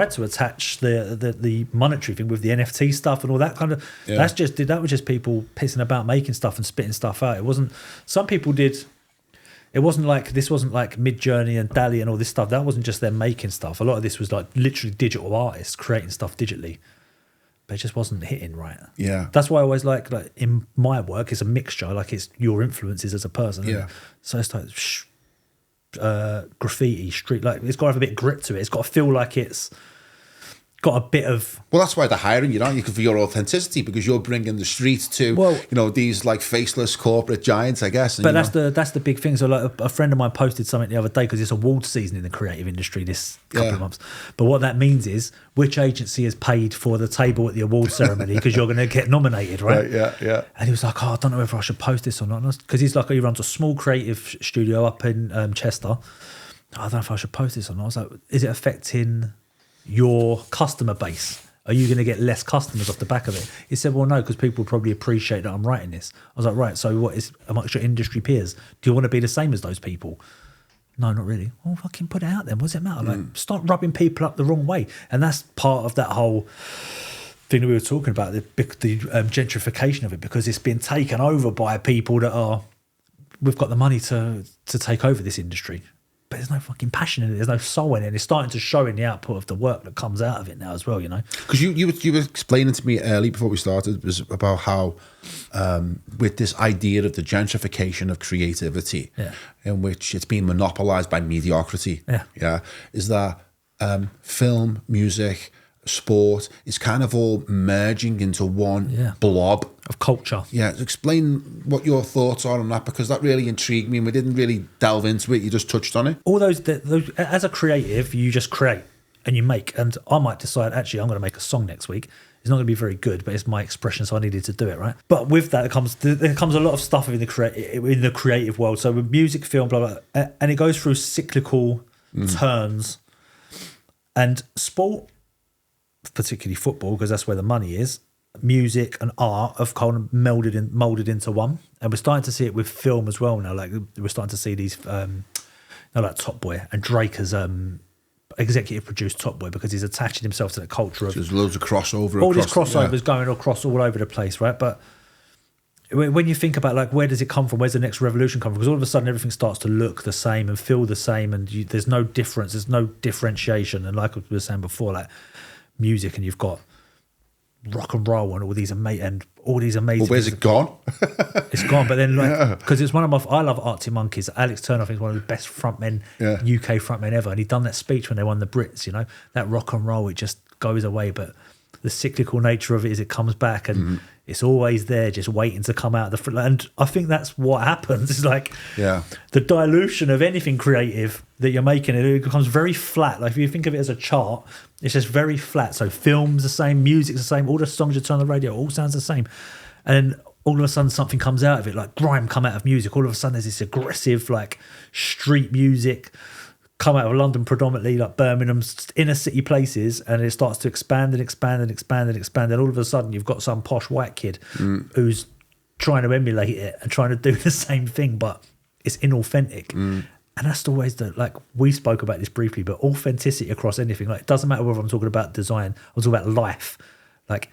S2: to attach the monetary thing with the NFT stuff and all that kind of. Yeah. That was just people pissing about making stuff and spitting stuff out. It wasn't. Some people did. It wasn't like Midjourney and DALL-E and all this stuff. That wasn't just them making stuff. A lot of this was like literally digital artists creating stuff digitally. But it just wasn't hitting right.
S1: Yeah.
S2: That's why I always like in my work, it's a mixture. Like it's your influences as a person.
S1: Yeah.
S2: So it's like graffiti, street. Like it's got to have a bit of grit to it. It's got to feel like it's got a bit of...
S1: Well, that's why they're hiring you, aren't you? For your authenticity, because you're bringing the street to, these like faceless corporate giants, I guess. And,
S2: but that's the big thing. So like a friend of mine posted something the other day, because it's award season in the creative industry this couple of months. But what that means is which agency has paid for the table at the award ceremony, because you're going to get nominated, right?
S1: Yeah.
S2: And he was like, I don't know whether I should post this or not. Because he's like, he runs a small creative studio up in Chester. I don't know if I should post this or not. I was like, is it affecting your customer base? Are you going to get less customers off the back of it? He said, well, no, because people probably appreciate that I'm writing this. I was like, right, so what is amongst your industry peers? Do you want to be the same as those people? No, not really. Well, fucking put it out then. What does it matter? Like, start rubbing people up the wrong way. And that's part of that whole thing that we were talking about, the gentrification of it, because it's been taken over by people that we've got the money to take over this industry. But there's no fucking passion in it. There's no soul in it. And it's starting to show in the output of the work that comes out of it now as well,
S1: Because you were explaining to me early before we started was about how with this idea of the gentrification of creativity, in which it's being monopolized by mediocrity, is that film, music, sport is kind of all merging into one blob
S2: of culture.
S1: Yeah, explain what your thoughts are on that, because that really intrigued me and we didn't really delve into it. You just touched on it.
S2: All those as a creative, you just create and you make. And I might decide, actually, I'm going to make a song next week. It's not going to be very good, but it's my expression, so I needed to do it, right? But with that, there comes a lot of stuff in the creative world. So with music, film, blah, blah, and it goes through cyclical turns. And sport, particularly football, because that's where the money is, music and art have kind of molded into one. And we're starting to see it with film as well now. Like we're starting to see these like Top Boy, and Drake has executive produced Top Boy because he's attaching himself to the culture of...
S1: So there's loads of crossover.
S2: All these crossovers going across all over the place, right? But when you think about, like, where does it come from? Where's the next revolution come from? Because all of a sudden everything starts to look the same and feel the same, and there's no difference, there's no differentiation. And like we were saying before, like music, and you've got rock and roll and all these amazing... Well,
S1: where's it gone?
S2: It's gone, but then, like, because it's one of my... I love Arctic Monkeys. Alex Turner, I think, is one of the best frontmen, UK frontmen ever. And he'd done that speech when they won the Brits, that rock and roll, it just goes away. But the cyclical nature of it is it comes back, and it's always there, just waiting to come out the front. And I think that's what happens. It's like the dilution of anything creative that you're making, it becomes very flat. Like if you think of it as a chart, it's just very flat. So film's the same, music's the same, all the songs you turn on the radio, all sounds the same. And then all of a sudden something comes out of it, like grime come out of music. All of a sudden there's this aggressive, like, street music come out of London predominantly, like Birmingham, inner city places, and it starts to expand and expand and expand and expand. And all of a sudden you've got some posh white kid who's trying to emulate it and trying to do the same thing, but it's inauthentic. And that's always like, we spoke about this briefly, but authenticity across anything. Like, it doesn't matter whether I'm talking about design, I'm talking about life. Like,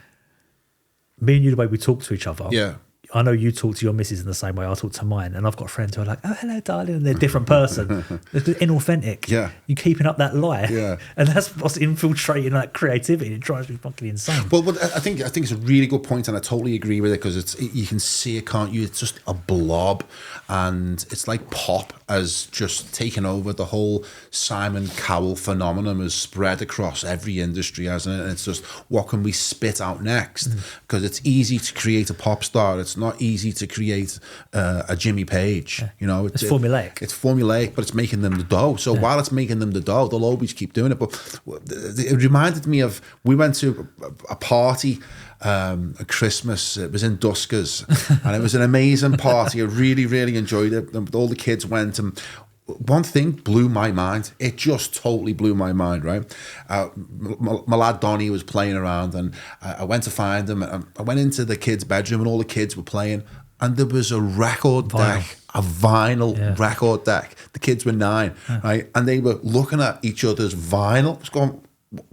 S2: me and you, the way we talk to each other. Yeah. I know you talk to your missus in the same way I talk to mine, and I've got friends who are like, "Oh, hello, darling," and they're a different person. It's inauthentic. Yeah, you're keeping up that lie. Yeah, and that's what's infiltrating like creativity. It drives me fucking insane.
S1: Well, I think it's a really good point, and I totally agree with it, because you can see it, can't you? It's just a blob, and it's like pop has just taken over. The whole Simon Cowell phenomenon has spread across every industry, hasn't it? And it's just, what can we spit out next? Because it's easy to create a pop star. It's not easy to create a Jimmy Page.
S2: It's formulaic.
S1: It's formulaic, but it's making them the dough. So while it's making them the dough, they'll always keep doing it. But it reminded me of, we went to a party at Christmas. It was in Duskers, and it was an amazing party. I really, really enjoyed it. All the kids went, and one thing blew my mind. It just totally blew my mind, right? My lad Donnie was playing around, and I went to find him. I went into the kids' bedroom, and all the kids were playing, and there was a record deck, a vinyl record deck. The kids were 9, right? And they were looking at each other's vinyl. It's going,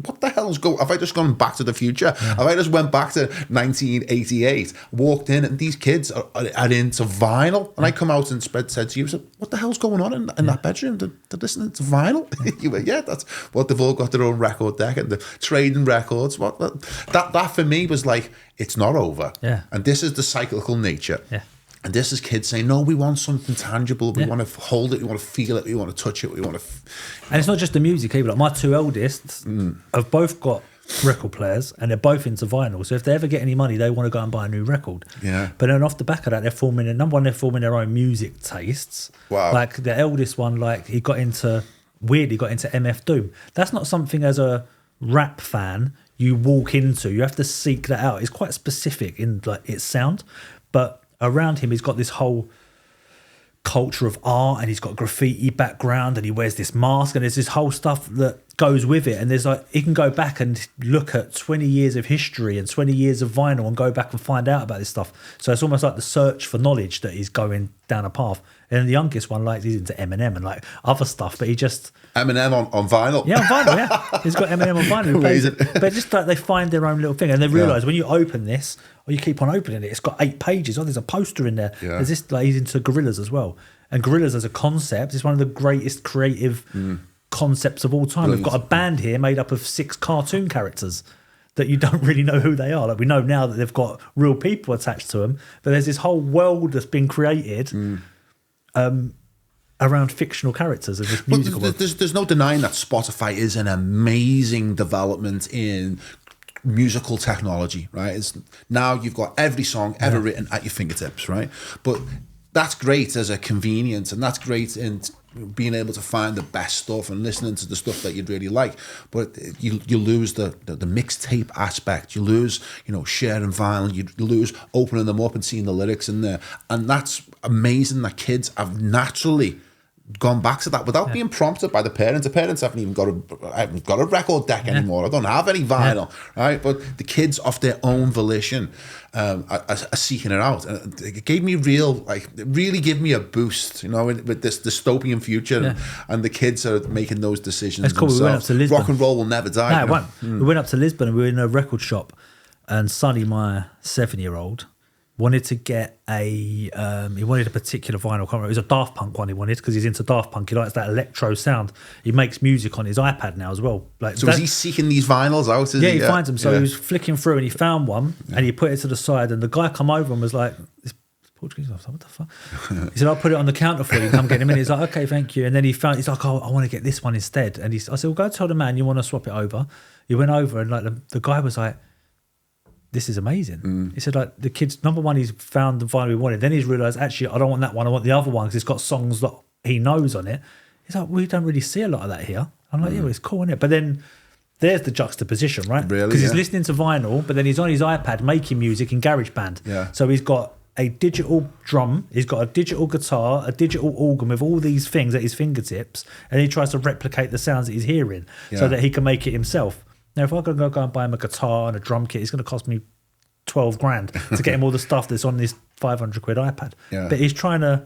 S1: what the hell is going? Have I just gone back to the future? Have I just went back to 1988, walked in, and these kids are into vinyl? And I come out and said to you, what the hell's going on in that bedroom? They're listening to vinyl? You went, yeah, that's what they've all got, their own record deck, and they're trading records. That for me was like, it's not over. Yeah. And this is the cyclical nature. Yeah. And this is kids saying, no, we want something tangible. We want to hold it. We want to feel it. We want to touch it. We want to...
S2: And it's not just the music either. Like, my 2 eldest have both got record players, and they're both into vinyl. So if they ever get any money, they want to go and buy a new record.
S1: Yeah.
S2: But then off the back of that, they're forming their own music tastes.
S1: Wow.
S2: Like the eldest one, like he got into MF Doom. That's not something as a rap fan you walk into. You have to seek that out. It's quite specific in like its sound, but around him, he's got this whole culture of art, and he's got graffiti background, and he wears this mask, and there's this whole stuff that goes with it. And there's like, he can go back and look at 20 years of history and 20 years of vinyl and go back and find out about this stuff. So it's almost like the search for knowledge that he's going down a path. And then the youngest one, like, he's into Eminem and like other stuff, but he just
S1: Eminem on vinyl.
S2: Yeah, on vinyl. Yeah, he's got Eminem on vinyl.
S1: Amazing.
S2: But just like they find their own little thing, and they realise when you open this, or you keep on opening it, it's got 8 pages. Oh, there's a poster in there.
S1: Yeah.
S2: There's this. Like, he's into gorillas as well, and gorillas as a concept is one of the greatest creative concepts of all time.
S1: Brilliant.
S2: We've got a band here made up of 6 cartoon characters that you don't really know who they are. Like, we know now that they've got real people attached to them, but there's this whole world that's been created. Around fictional characters of this musical world.
S1: There's no denying that Spotify is an amazing development in musical technology, right? Now you've got every song ever written at your fingertips, right? But that's great as a convenience, and that's great in being able to find the best stuff and listening to the stuff that you'd really like. But you lose the mixtape aspect. You lose, sharing vinyl. You lose opening them up and seeing the lyrics in there. And that's amazing that kids have naturally gone back to that without being prompted by the parents. The parents haven't even got a record deck anymore. I don't have any vinyl, right? But the kids, off their own volition, are seeking it out. And it gave me really gave me a boost, with this dystopian future, and the kids are making those decisions.
S2: It's cool. We went up to Lisbon.
S1: Rock and roll will never die.
S2: No, it won't. We went up to Lisbon and we were in a record shop, and Sonny, my 7-year-old, wanted to get he wanted a particular vinyl. I can't remember. It was a Daft Punk one he wanted, because he's into Daft Punk. He likes that electro sound. He makes music on his iPad now as well.
S1: So is he seeking these vinyls out?
S2: He finds them. So he was flicking through and he found one and he put it to the side, and the guy come over and was like, this Portuguese, I was like, what the fuck? He said, I'll put it on the counter for you, come get him in. He's like, okay, thank you. And then he's like, oh, I want to get this one instead. And I said, well, go tell the man you want to swap it over. He went over, and like the guy was like, this is amazing. He said, like, the kids, number one, he's found the vinyl he wanted. Then he's realised, actually, I don't want that one. I want the other one, because it's got songs that he knows on it. He's like, we don't really see a lot of that here. I'm like, yeah, well, it's cool, isn't it? But then there's the juxtaposition, right?
S1: Really?
S2: Because he's listening to vinyl, but then he's on his iPad making music in GarageBand.
S1: Yeah.
S2: So he's got a digital drum, he's got a digital guitar, a digital organ with all these things at his fingertips, and he tries to replicate the sounds that he's hearing so that he can make it himself. Now, if I go and buy him a guitar and a drum kit, it's going to cost me 12 grand to get him all the stuff that's on this 500 quid iPad.
S1: Yeah.
S2: But he's trying to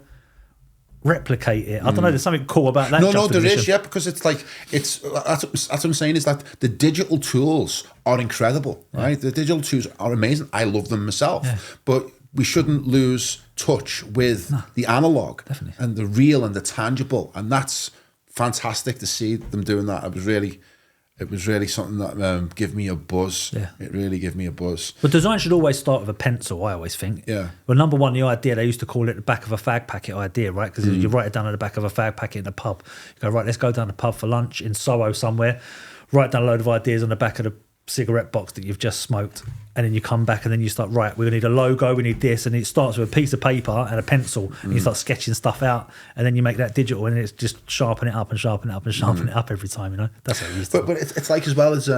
S2: replicate it. I don't know, there's something cool about that.
S1: No, there is, because it's like, that's what I'm saying, is that the digital tools are incredible, right? The digital tools are amazing. I love them myself. But we shouldn't lose touch with the analog and the real and the tangible. And that's fantastic to see them doing that. It was really something that gave me a buzz. Yeah. It really gave me a buzz.
S2: But design should always start with a pencil, I always think.
S1: Yeah.
S2: Well, number one, the idea, they used to call it the back of a fag packet idea, right? Because you write it down at the back of a fag packet in a pub. You go, right, let's go down the pub for lunch in Soho somewhere, write down a load of ideas on the back of the cigarette box that you've just smoked, and then you come back and then you start, right, we're going to need a logo, we need this, and it starts with a piece of paper and a pencil, and you start sketching stuff out, and then you make that digital, and it's just sharpen it up and sharpen it up and sharpen it up every time, That's how it used to.
S1: But it's like, as well as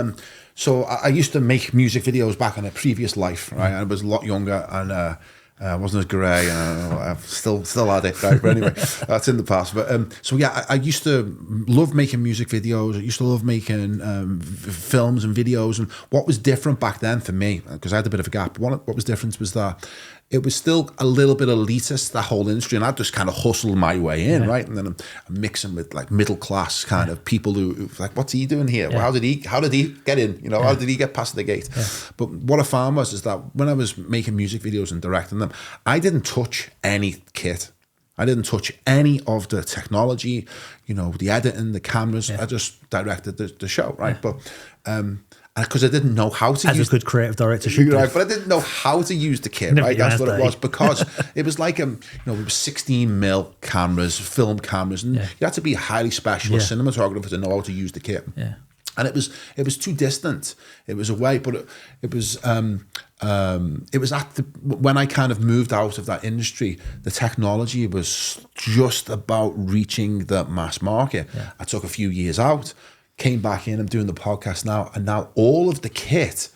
S1: so I used to make music videos back in a previous life, right? I was a lot younger, and I wasn't as grey, and I've still had it, right? But anyway, that's in the past. But so yeah, I used to love making music videos. I used to love making films and videos. And what was different back then for me, because I had a bit of a gap, what was different was that it was still a little bit elitist, that whole industry, and I just kind of hustled my way in, right? And then I'm mixing with like middle class kind of people who like, what's he doing here? Well, how did he get in? How did he get past the gate? But what I found is that when I was making music videos and directing them, I didn't touch any kit. I didn't touch any of the technology, the editing, the cameras. I just directed the show, right? But because I didn't know how to
S2: use... As a good creative director should do.
S1: Right, but I didn't know how to use the kit, right? That's what it was, because it was like, we were 16mm cameras, film cameras, and you had to be a highly specialist cinematographer to know how to use the kit.
S2: Yeah.
S1: And it was too distant. It was away, but it was when I kind of moved out of that industry, the technology was just about reaching the mass market. Yeah. I took a few years out, came back in. I'm doing the podcast now, and now all of the kit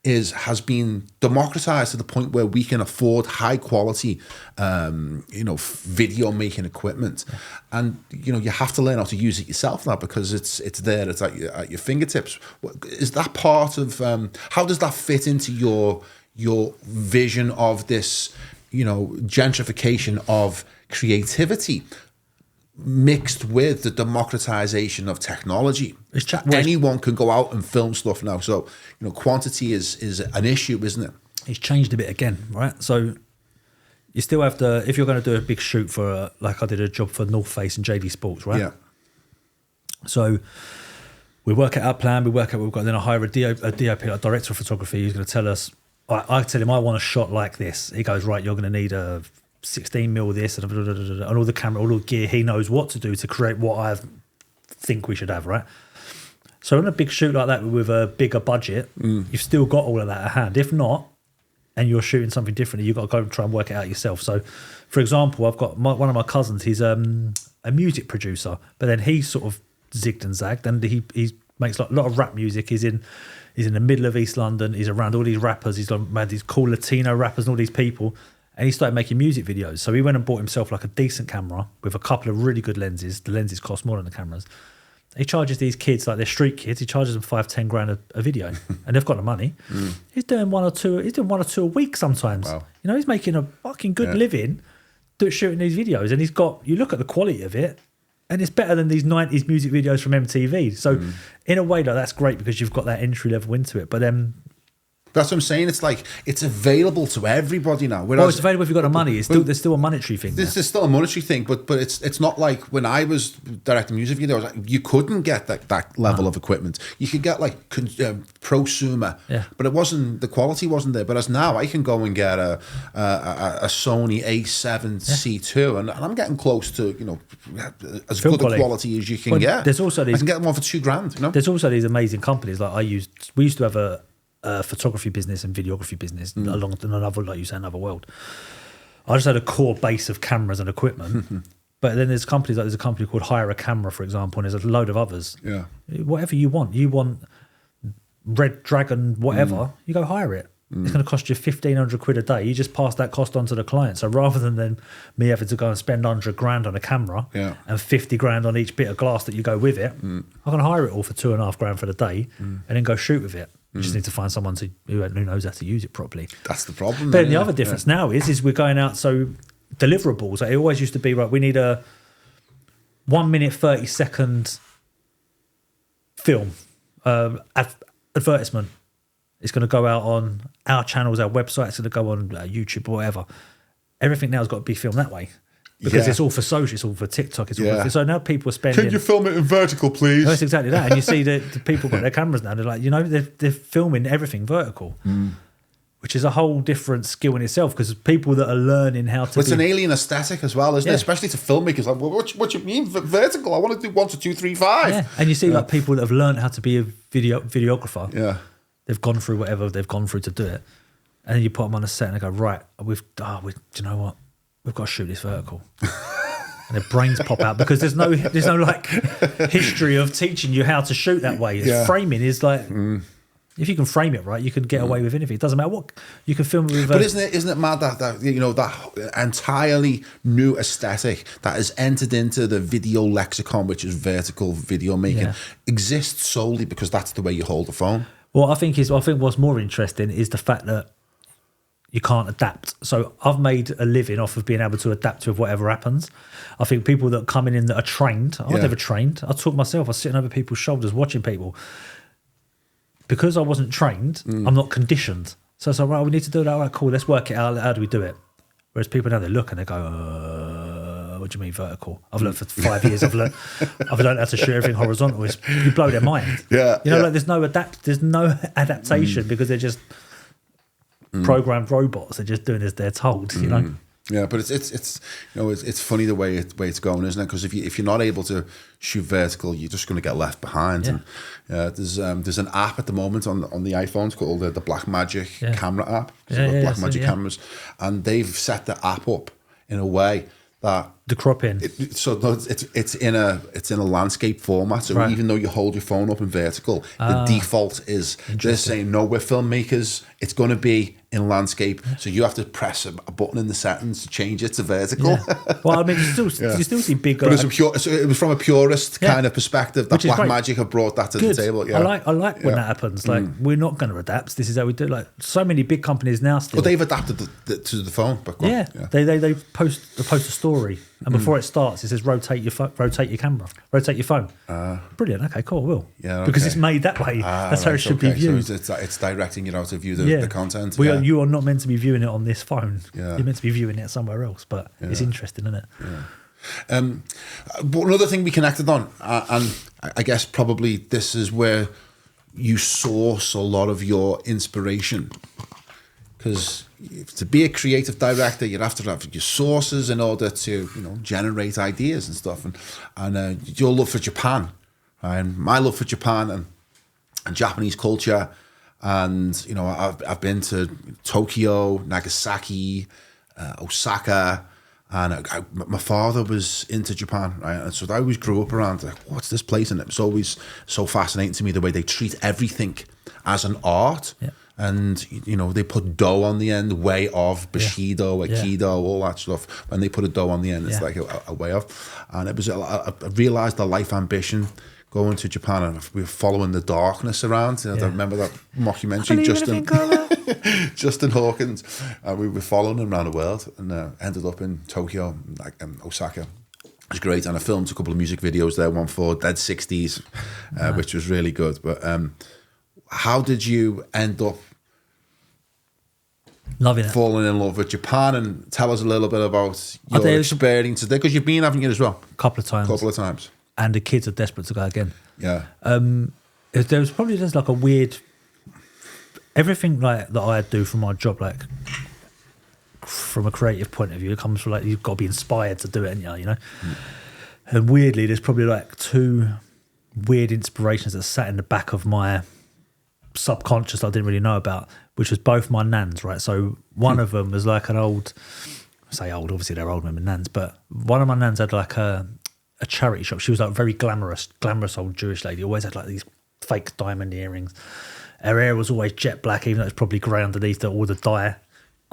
S1: has been democratized to the point where we can afford high quality, video making equipment, and you have to learn how to use it yourself now because it's there. It's at your fingertips. Is that part of how does that fit into your vision of this, gentrification of creativity mixed with the democratization of technology? Anyone can go out and film stuff now, so quantity is an issue, isn't it?
S2: It's changed a bit again, right? So you still have to, if you're going to do a big shoot for like I did a job for North Face and JD Sports, right?
S1: Yeah.
S2: So we work out our plan, we work out what we've got, then I hire a DOP, like director of photography, who's going to tell us, I tell him I want a shot like this. He goes, right, you're going to need a 16mm this and all the camera, all the gear. He knows what to do to create what I think we should have, right? So on a big shoot like that with a bigger budget, you've still got all of that at hand. If not, and you're shooting something different, you've got to go and try and work it out yourself. So, for example, I've got one of my cousins. He's a music producer, but then he sort of zigged and zagged, and he makes a lot of rap music. He's in the middle of East London. He's around all these rappers. He's had these cool Latino rappers and all these people. And he started making music videos. So he went and bought himself like a decent camera with a couple of really good lenses. The lenses cost more than the cameras. He charges these kids, like they're street kids, he charges them $5-10 grand a video. And they've got the money. He's doing one or two a week sometimes. Wow. He's making a fucking good living shooting these videos. And you look at the quality of it, and it's better than these 90s music videos from MTV. So in a way, that's great because you've got that entry level into it. But then
S1: that's what I'm saying. It's like it's available to everybody now.
S2: Well, it's available if you've got the money. There's still a monetary thing.
S1: There's still a monetary thing, but it's not like when I was directing music videos. You couldn't get that level of equipment. You could get like prosumer, but the quality wasn't there. But as now, I can go and get a Sony A7C2, and I'm getting close to as film good a quality as you can get. There's also I can get one for $2,000.
S2: There's also these amazing companies like we used to have a photography business and videography business along another, like you say, another world. I just had a core base of cameras and equipment, but then there's companies like there's a company called Hire a Camera, for example, and there's a load of others.
S1: Yeah,
S2: whatever you want Red Dragon, whatever, you go hire it. It's going to cost you 1,500 quid a day. You just pass that cost on to the client. So rather than me having to go and spend 100 grand on a camera and 50 grand on each bit of glass that you go with it, I'm going to hire it all for 2.5 grand for the day and then go shoot with it. You just need to find someone who knows how to use it properly.
S1: That's the problem.
S2: But the other difference now is we're going out, so deliverables, like it always used to be, right, we need a 1 minute, 30 second film, advertisement. It's going to go out on our channels, our website, it's going to go on YouTube or whatever. Everything now has got to be filmed that way. Because it's all for social, it's all for TikTok. It's all for, so now people are spending...
S1: Can you film it in vertical, please?
S2: No, it's exactly that. And you see the people got their cameras now. They're like, they're filming everything vertical, which is a whole different skill in itself because people that are learning how to...
S1: It's an alien aesthetic as well, isn't it? Especially to filmmakers. Like, well, what do you mean vertical? I want to do 1 to 2, 3, 5.
S2: Yeah. And you see like people that have learned how to be a videographer.
S1: Yeah.
S2: They've gone through whatever they've gone through to do it. And then you put them on a set and they go, right, do you know what? We've got to shoot this vertical. And their brains pop out because there's no like history of teaching you how to shoot that way. Framing is like, if you can frame it right, you can get away with anything. It doesn't matter what you can film with.
S1: But isn't it mad that that entirely new aesthetic that has entered into the video lexicon, which is vertical video making, exists solely because that's the way you hold a phone.
S2: Well, I think what's more interesting is the fact that you can't adapt. So I've made a living off of being able to adapt with whatever happens. I think people that come in that are trained, I was never trained. I taught myself. I was sitting over people's shoulders watching people. Because I wasn't trained, I'm not conditioned. So it's like, right, we need to do that. All right, cool, let's work it out. How do we do it? Whereas people now, they look and they go, what do you mean vertical? I've learned for 5 years. I've learned how to shoot everything horizontal. You blow their mind. Like there's no adaptation because they're just programmed robots. They're just doing as they're told, you know.
S1: Yeah, but it's it's funny the way it's going, isn't it? Because if you're not able to shoot vertical, you're just going to get left behind. And there's an app at the moment on the iPhones called the Blackmagic camera app. Blackmagic cameras, and they've set the app up in a way that
S2: the crop in.
S1: It's in a landscape format. So even though you hold your phone up in vertical, the default is they're saying no, we're filmmakers. It's going to be in landscape, so you have to press a button in the settings to change it to vertical.
S2: Yeah. Well, I mean, you still see big.
S1: But it was from a purist kind of perspective that Blackmagic have brought that to the table. Yeah,
S2: I like when that happens. Like we're not going to adapt. This is how we do. Like so many big companies now still.
S1: But they've adapted to the phone.
S2: They post a story, and before it starts, it says rotate your camera, rotate your phone. Brilliant. Okay, cool. Will. Yeah. Because it's made that way. That's how it should be viewed.
S1: So it's directing you how to view the content.
S2: You are not meant to be viewing it on this phone. Yeah. You're meant to be viewing it somewhere else, but it's interesting, isn't it?
S1: Yeah. But another thing we connected on, and I guess probably this is where you source a lot of your inspiration, because to be a creative director, you have to have your sources in order to generate ideas and stuff. And your love for Japan, and my love for Japan and Japanese culture. And I've been to Tokyo, Nagasaki, Osaka, and my father was into Japan, right? And so I always grew up around like, what's this place? And it was always so fascinating to me the way they treat everything as an art. Yeah. And they put dough on the end, way of Bushido, Aikido, all that stuff. When they put a dough on the end, it's like a way of. And it was I realized the life ambition. Going to Japan, and we were following the darkness around. I remember that mockumentary, Justin Hawkins. We were following him around the world, and ended up in Tokyo, Osaka. It was great, and I filmed a couple of music videos there. One for Dead 60s, which was really good. But how did you end up
S2: loving it,
S1: falling in love with Japan? And tell us a little bit about your experience there, because you've been having it as well.
S2: A couple of times. And the kids are desperate to go again.
S1: Yeah.
S2: There was probably just like a weird, everything like that I do for my job, like from a creative point of view, it comes from like you've got to be inspired to do it, And weirdly, there's probably like two weird inspirations that sat in the back of my subconscious that I didn't really know about, which was both my nans, right? So one of them was like an old, obviously they're old women nans, but one of my nans had like a charity shop. She was like a very glamorous old Jewish lady. Always had like these fake diamond earrings. Her hair was always jet black, even though it's probably grey underneath all the dye.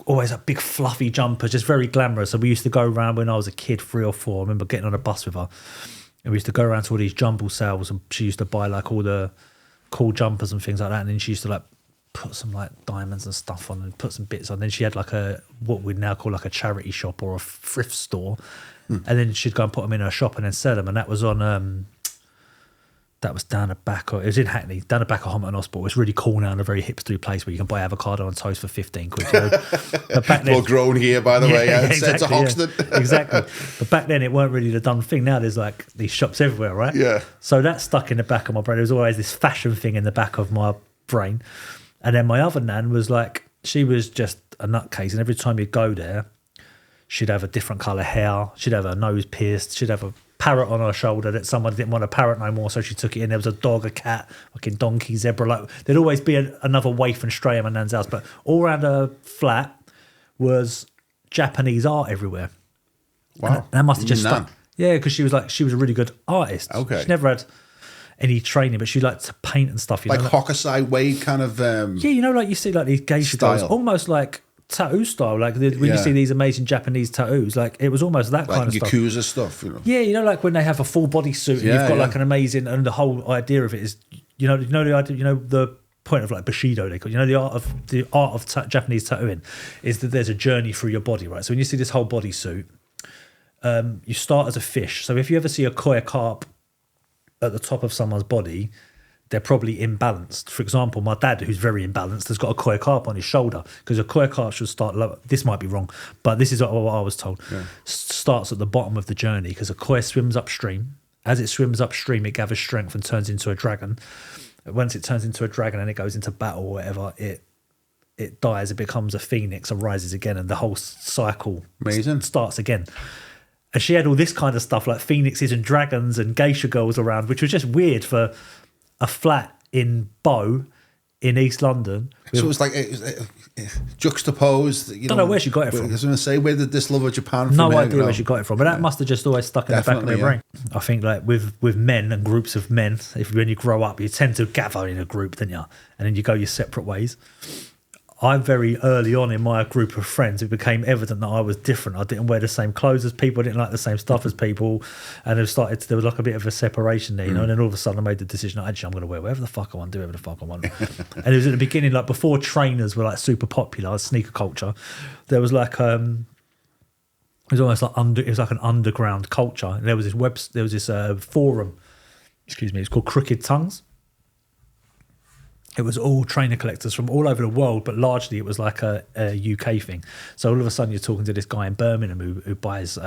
S2: Always a big fluffy jumper, just very glamorous. So we used to go around when I was a kid, 3 or 4. I remember getting on a bus with her, and we used to go around to all these jumble sales, and she used to buy like all the cool jumpers and things like that. And then she used to like put some like diamonds and stuff on and put some bits on. Then she had like what we'd now call like a charity shop or a thrift store. And then she'd go and put them in her shop and then sell them. And that was on, that was down the back, it was in Hackney, down the back of Homerton Hospital. It's really cool now in a very hipstery place where you can buy avocado on toast for 15 quid. But back then,
S1: well grown here, by the way.
S2: Exactly,
S1: to Hoxton.
S2: Exactly. But back then it weren't really the done thing. Now there's like these shops everywhere, right?
S1: Yeah.
S2: So that stuck in the back of my brain. There was always this fashion thing in the back of my brain. And then my other nan was like, she was just a nutcase. And every time you go there, she'd have a different colour hair. She'd have her nose pierced. She'd have a parrot on her shoulder that someone didn't want a parrot no more, so she took it in. There was a dog, a cat, fucking donkey, zebra. Like there'd always be another waif and stray at my nan's house. But all around her flat was Japanese art everywhere.
S1: Wow.
S2: And that must have just stuck. Yeah, because she was a really good artist.
S1: Okay.
S2: She never had any training, but she liked to paint and stuff.
S1: Like Hokusai Wade kind of.
S2: Like you see like these geisha dolls, almost like tattoo style, like when you see these amazing Japanese tattoos, like it was almost that kind of
S1: Yakuza stuff.
S2: Like when they have a full body suit and you've got like an amazing, and the whole idea of it is, the idea, the point of like Bushido, they call the art of Japanese tattooing is that there's a journey through your body, right? So when you see this whole body suit, you start as a fish. So if you ever see a koi carp at the top of someone's body, they're probably imbalanced. For example, my dad, who's very imbalanced, has got a koi carp on his shoulder, because a koi carp should start lower. This might be wrong, but this is what I was told. Yeah. Starts at the bottom of the journey, because a koi swims upstream. As it swims upstream, it gathers strength and turns into a dragon. Once it turns into a dragon and it goes into battle or whatever, it it dies, it becomes a phoenix and rises again, and the whole cycle starts again. And she had all this kind of stuff like phoenixes and dragons and geisha girls around, which was just weird for a flat in Bow in East London.
S1: So it was like juxtaposed.
S2: Don't know where she got it from.
S1: I was going to say, where did this love of Japan from?
S2: No idea where she got it from, but that must have just always stuck in the back of my brain. I think like with men and groups of men, when you grow up, you tend to gather in a group, don't you? And then you go your separate ways. I very early on in my group of friends, it became evident that I was different. I didn't wear the same clothes as people. I didn't like the same stuff as people. And there was like a bit of a separation there, you know. And then all of a sudden I made the decision, actually, I'm going to wear whatever the fuck I want, do whatever the fuck I want. And it was at the beginning, like before trainers were like super popular, sneaker culture, there was like, it was almost like it was like an underground culture. And there was this forum, it's called Crooked Tongues. It was all trainer collectors from all over the world, but largely it was like a UK thing. So all of a sudden you're talking to this guy in Birmingham who buys,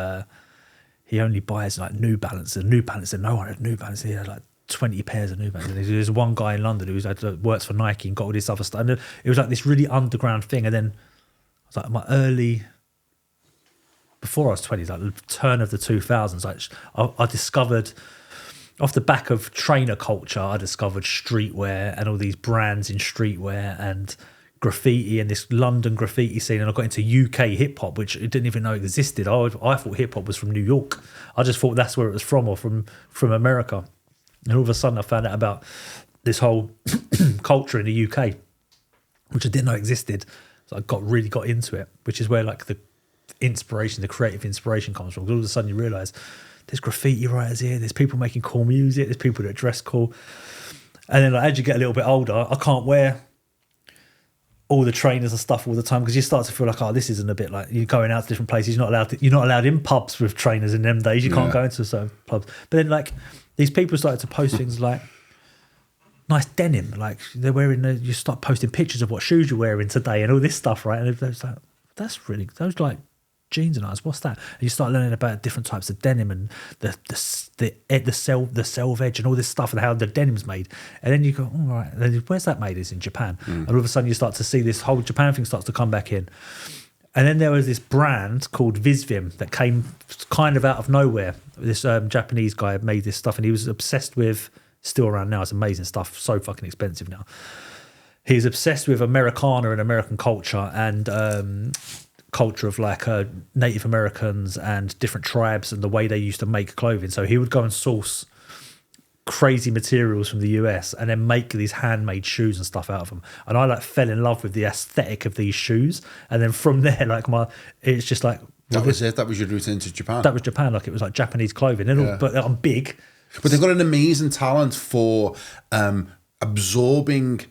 S2: he only buys like New Balance, and no one had New Balance. He had like 20 pairs of New Balance. And there's one guy in London who works for Nike and got all this other stuff. And it was like this really underground thing. And then it was like before I was 20, like the turn of the 2000s, like I discovered, off the back of trainer culture, I discovered streetwear and all these brands in streetwear and graffiti and this London graffiti scene. And I got into UK hip hop, which I didn't even know existed. I thought hip hop was from New York. I just thought that's where it was from, or from America. And all of a sudden I found out about this whole culture in the UK, which I didn't know existed. So I really got into it, which is where like the creative inspiration comes from. All of a sudden you realise there's graffiti writers here, there's people making cool music, there's people that dress cool. And then like, as you get a little bit older, I can't wear all the trainers and stuff all the time, because you start to feel like, this isn't a bit like you're going out to different places. You're not allowed in pubs with trainers in them days. You can't go into certain pubs. But then like these people started to post things like nice denim, like they're wearing, you start posting pictures of what shoes you're wearing today and all this stuff, right? And it was like, those like jeans and ours, what's that? And you start learning about different types of denim and the selve edge and all this stuff and how the denim's made. And then you go, all right, where's that made? It's in Japan. And all of a sudden you start to see this whole Japan thing starts to come back in. And then there was this brand called Visvim that came kind of out of nowhere. This Japanese guy made this stuff, and he was obsessed with, still around now, it's amazing stuff, so fucking expensive now. He's obsessed with Americana and American culture and culture of like Native Americans and different tribes and the way they used to make clothing. So he would go and source crazy materials from the US and then make these handmade shoes and stuff out of them. And I like fell in love with the aesthetic of these shoes. And then from there, like it's just like,
S1: that was it. That was your route into Japan.
S2: That was Japan. Like it was like Japanese clothing. And but I'm big.
S1: But they've got an amazing talent for absorbing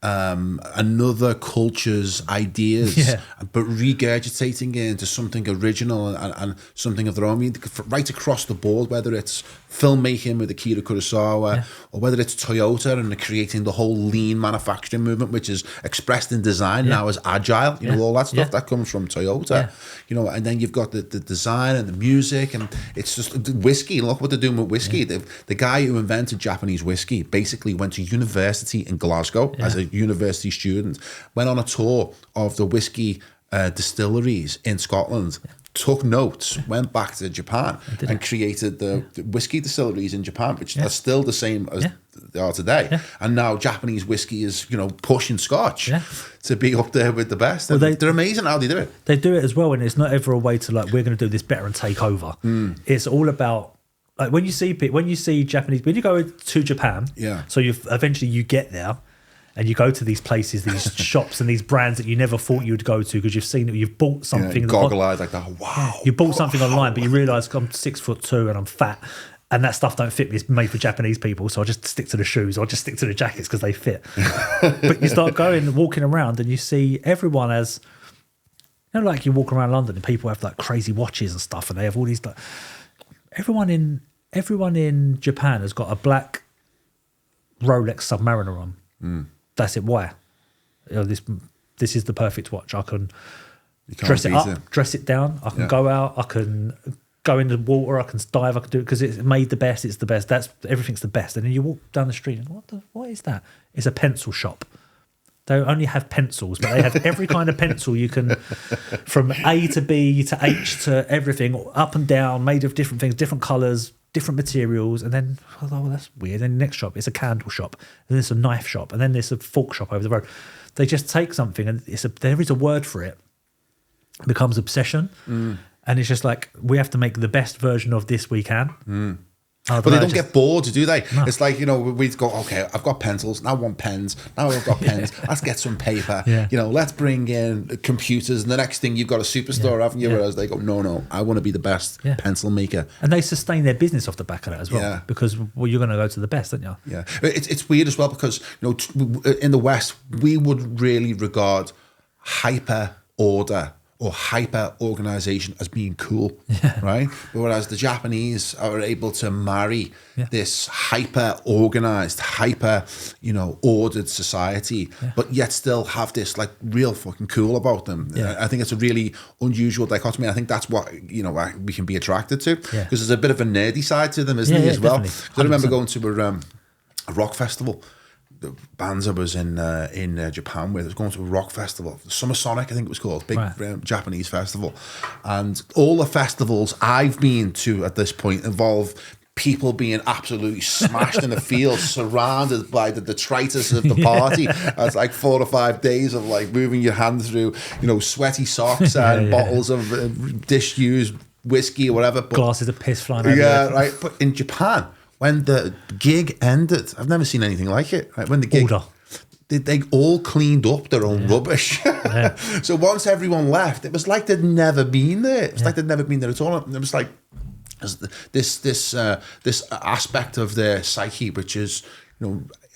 S1: another culture's ideas, but regurgitating it into something original and something of their own. I mean, right across the board, whether it's filmmaking with Akira Kurosawa, or whether it's Toyota and creating the whole lean manufacturing movement, which is expressed in design now as agile. You know, all that stuff that comes from Toyota. You know, and then you've got the design and the music, and it's just whiskey. Look what they're doing with whiskey. The guy who invented Japanese whiskey basically went to university in Glasgow as a university student, went on a tour of the whiskey distilleries in Scotland, took notes, went back to Japan and created the whiskey distilleries in Japan, which are still the same as they are today. And now Japanese whiskey is, you know, pushing Scotch to be up there with the best. Well, they're amazing how they do it.
S2: They do it as well, and it's not ever a way to like, we're going to do this better and take over. It's all about, like, when you see Japanese, when you go to Japan, so eventually you get there, and you go to these places, these shops and these brands that you never thought you would go to because you've seen it, you've bought something.
S1: Goggle-eyed like that, wow.
S2: You bought something online, but you realise I'm 6'2" and I'm fat, and that stuff don't fit me. It's made for Japanese people, so I'll just stick to the shoes, or I'll just stick to the jackets because they fit. But you start walking around, and you see everyone as, you know, like you walk around London and people have like crazy watches and stuff, and they have all these like, everyone in Japan has got a black Rolex Submariner on. That's it. Why? You know, this is the perfect watch. I can dress it up, dress it down. I can go out. I can go in the water. I can dive. I can do it because it's made the best. It's the best. Everything's the best. And then you walk down the street and what is that? It's a pencil shop. They only have pencils, but they have every kind of pencil you can, from A to B to H to everything, up and down, made of different things, different colours, different materials. And then, oh, that's weird. Then the next shop, it's a candle shop. And then there's a knife shop. And then there's a fork shop over the road. They just take something and there is a word for it. It becomes obsession. And it's just like, we have to make the best version of this we can.
S1: But they don't get bored, do they? No. It's like, we'd go, okay, I've got pencils, now I want pens, now I've got pens, let's get some paper, let's bring in computers, and the next thing you've got a superstore, haven't you? Whereas they go, no, I want to be the best pencil maker.
S2: And they sustain their business off the back of that as well, because you're going to go to the best, aren't you?
S1: Yeah. It's weird as well, because, in the West, we would really regard hyper order or hyper organization as being cool, right? Whereas the Japanese are able to marry this hyper organized, hyper, ordered society, but yet still have this like real fucking cool about them. I think it's a really unusual dichotomy. I think that's what we can be attracted to, because there's a bit of a nerdy side to them, isn't there, as well? I remember going to a rock festival. The bands I was in Japan with, I was going to a rock festival, Summer Sonic, I think it was called, big Japanese festival. And all the festivals I've been to at this point involve people being absolutely smashed in the field, surrounded by the detritus of the party. It's like 4 or 5 days of like moving your hand through, sweaty socks and bottles of disused whiskey or whatever. But,
S2: glasses of piss flying over.
S1: Yeah, right. But in Japan, when the gig ended, I've never seen anything like it. Right? When the gig, they all cleaned up their own rubbish. So once everyone left, it was like they'd never been there. It was like they'd never been there at all. And it was like this aspect of their psyche, which is,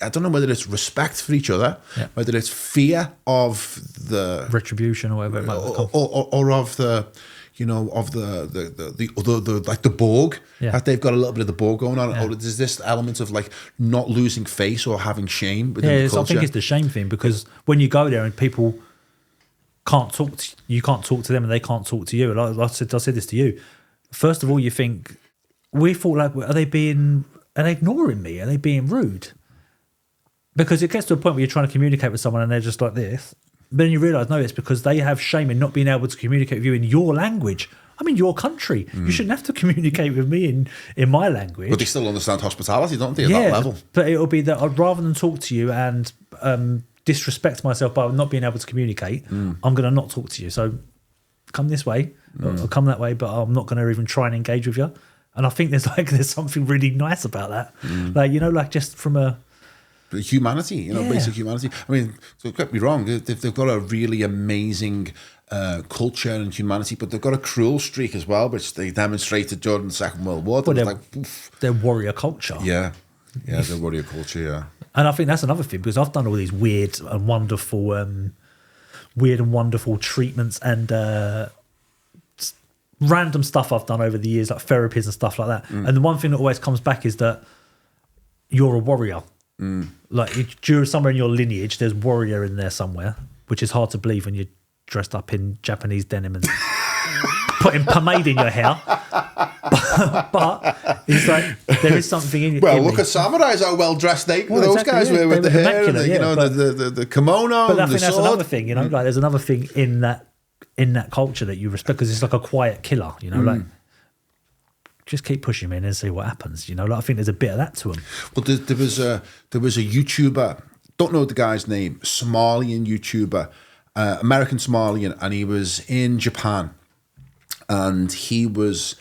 S1: I don't know whether it's respect for each other, whether it's fear of the
S2: retribution or whatever it might be called,
S1: or of the. Of the like the Borg, that they've got a little bit of the Borg going on, or there's this element of like not losing face or having shame within the culture.
S2: I think it's the shame thing, because when you go there and people can't talk to you, can't talk to them, and they can't talk to you. And I said this to you. First of all, you think, we thought like, are they ignoring me? Are they being rude? Because it gets to a point where you're trying to communicate with someone and they're just like this. But then you realise, no, it's because they have shame in not being able to communicate with you in your language. I'm in your country. You shouldn't have to communicate with me in my language.
S1: But they still understand hospitality, don't they, at that level?
S2: But it'll be that I'd rather than talk to you and disrespect myself by not being able to communicate, I'm going to not talk to you. So come this way or come that way, but I'm not going to even try and engage with you. And I think there's something really nice about that. Like just from a...
S1: humanity, basic humanity. I mean, don't get me wrong, they've got a really amazing culture and humanity, but they've got a cruel streak as well, which they demonstrated during the Second World War.
S2: Their warrior culture.
S1: Yeah, their warrior culture, yeah.
S2: And I think that's another thing, because I've done all these weird and wonderful treatments and random stuff I've done over the years, like therapies and stuff like that. And the one thing that always comes back is that you're a warrior. Like somewhere in your lineage, there's warrior in there somewhere, which is hard to believe when you're dressed up in Japanese denim and putting pomade in your hair. But it's like there is something in you.
S1: Well, look at samurais, how well dressed those guys were with the hair, and the kimono.
S2: But I think that's another thing, like there's another thing in that culture that you respect, because it's like a quiet killer, like. Just keep pushing me in and see what happens. Like, I think there's a bit of that to him.
S1: Well, there was a YouTuber, don't know the guy's name, Somalian YouTuber, American Somalian, and he was in Japan, and he was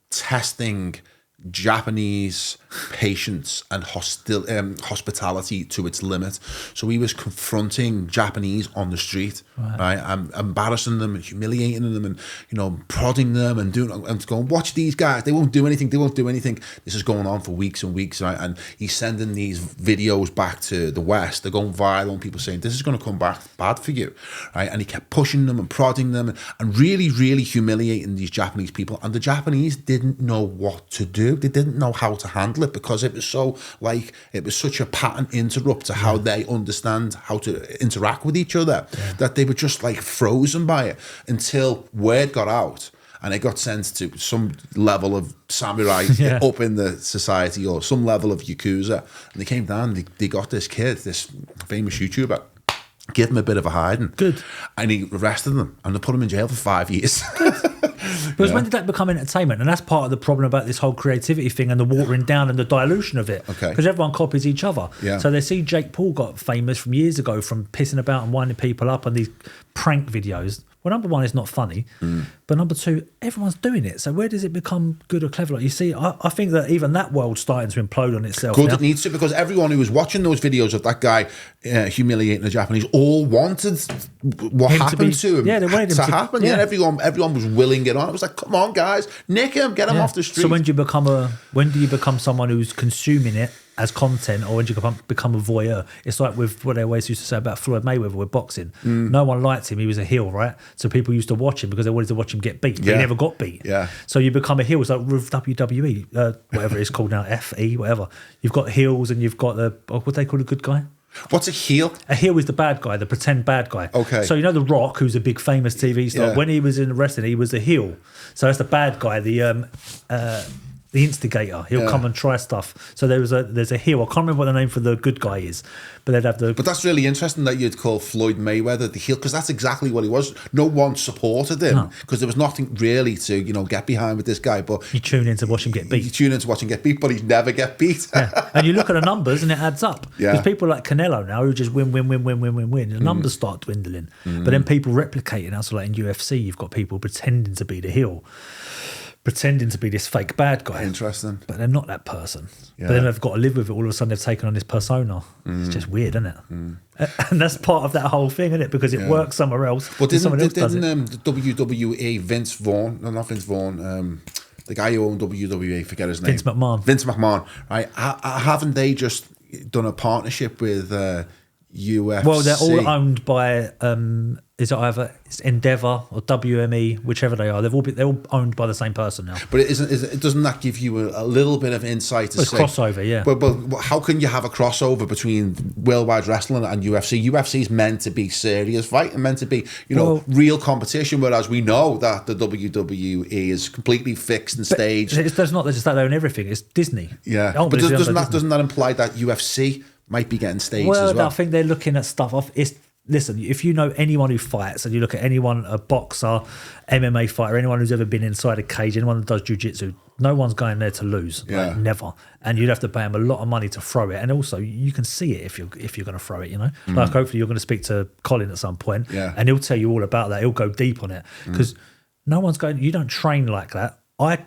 S1: testing Japanese patience and hospitality to its limit. So he was confronting Japanese on the street, right? And embarrassing them and humiliating them and, prodding them and going, watch these guys. They won't do anything. This is going on for weeks and weeks, right? And he's sending these videos back to the West. They're going viral and people saying, this is going to come back bad for you, right? And he kept pushing them and prodding them and really, really humiliating these Japanese people. And the Japanese didn't know what to do. They didn't know how to handle it, because it was such a pattern interrupt to how they understand how to interact with each other, that they were just like frozen by it until word got out and it got sent to some level of samurai up in the society, or some level of yakuza, and they came down and they got this kid, this famous YouTuber, give them a bit of a hiding.
S2: Good.
S1: And he arrested them and they put him in jail for 5 years.
S2: Because when did that become entertainment? And that's part of the problem about this whole creativity thing and the watering down and the dilution of it.
S1: Okay.
S2: Because everyone copies each other.
S1: Yeah.
S2: So they see Jake Paul got famous from years ago from pissing about and winding people up on these prank videos. Well, number one, it's not funny. But number two, everyone's doing it. So where does it become good or clever? Like you see, I think that even that world's starting to implode on itself.
S1: Good,
S2: now.
S1: it needs to, because everyone who was watching those videos of that guy humiliating the Japanese all wanted what happened to him.
S2: Yeah, they wanted him to
S1: happen.
S2: Yeah.
S1: Yeah, everyone was willing it on. It was like, come on, guys, nick him, get him off the street.
S2: So when do you become someone who's consuming it as content, or when do you become a voyeur? It's like with what they always used to say about Floyd Mayweather with boxing. No one liked him. He was a heel, right? So people used to watch him because they wanted to watch him get beat, but he never got beat.
S1: Yeah.
S2: So you become a heel. It's like with WWE, whatever it's called now, FE, whatever. You've got heels and you've got what they call a good guy?
S1: What's a heel?
S2: A heel is the bad guy, the pretend bad guy.
S1: Okay.
S2: So you know The Rock, who's a big famous TV star, when he was in wrestling, he was a heel. So that's the bad guy, the instigator. He'll come and try stuff. So there's a heel. I can't remember what the name for the good guy is, but they'd have
S1: But that's really interesting that you'd call Floyd Mayweather the heel, because that's exactly what he was. No one supported him because there was nothing really to get behind with this guy. But
S2: you tune in to watch him get beat.
S1: You tune in to watch him get beat, but he'd never get beat.
S2: And you look at the numbers and it adds up.
S1: Yeah.
S2: Because people like Canelo now who just win. The numbers start dwindling. But then people replicate it now. So like in UFC, you've got people pretending to be the heel, pretending to be this fake bad guy.
S1: Interesting.
S2: But they're not that person.
S1: Yeah.
S2: But then they've got to live with it. All of a sudden they've taken on this persona. It's just weird, isn't it? And that's part of that whole thing, isn't it? Because it works somewhere else.
S1: But didn't
S2: the
S1: WWE, Vince Vaughn, no, not Vince Vaughn, the guy who owned WWE, forget his name. Vince McMahon, right? Haven't they just done a partnership with UFC?
S2: Well, they're all owned by is it either Endeavour or WME, whichever they are. They're all owned by the same person now.
S1: But doesn't that give you a little bit of insight to say
S2: crossover? Yeah.
S1: But how can you have a crossover between Worldwide Wrestling and UFC? UFC is meant to be serious fighting, meant to be real competition. Whereas we know that the WWE is completely fixed and staged.
S2: It's not just that they own everything. It's Disney.
S1: Yeah. But doesn't that imply that UFC might be getting staged as well?
S2: I think they're looking at stuff off. Listen, if you know anyone who fights and you look at anyone, a boxer, MMA fighter, anyone who's ever been inside a cage, anyone that does jiu-jitsu, no one's going there to lose.
S1: Yeah.
S2: Like, never. And you'd have to pay them a lot of money to throw it. And also, you can see it if you're going to throw it, Like, hopefully you're going to speak to Colin at some point, and he'll tell you all about that. He'll go deep on it. Because no one's going, you don't train like that. I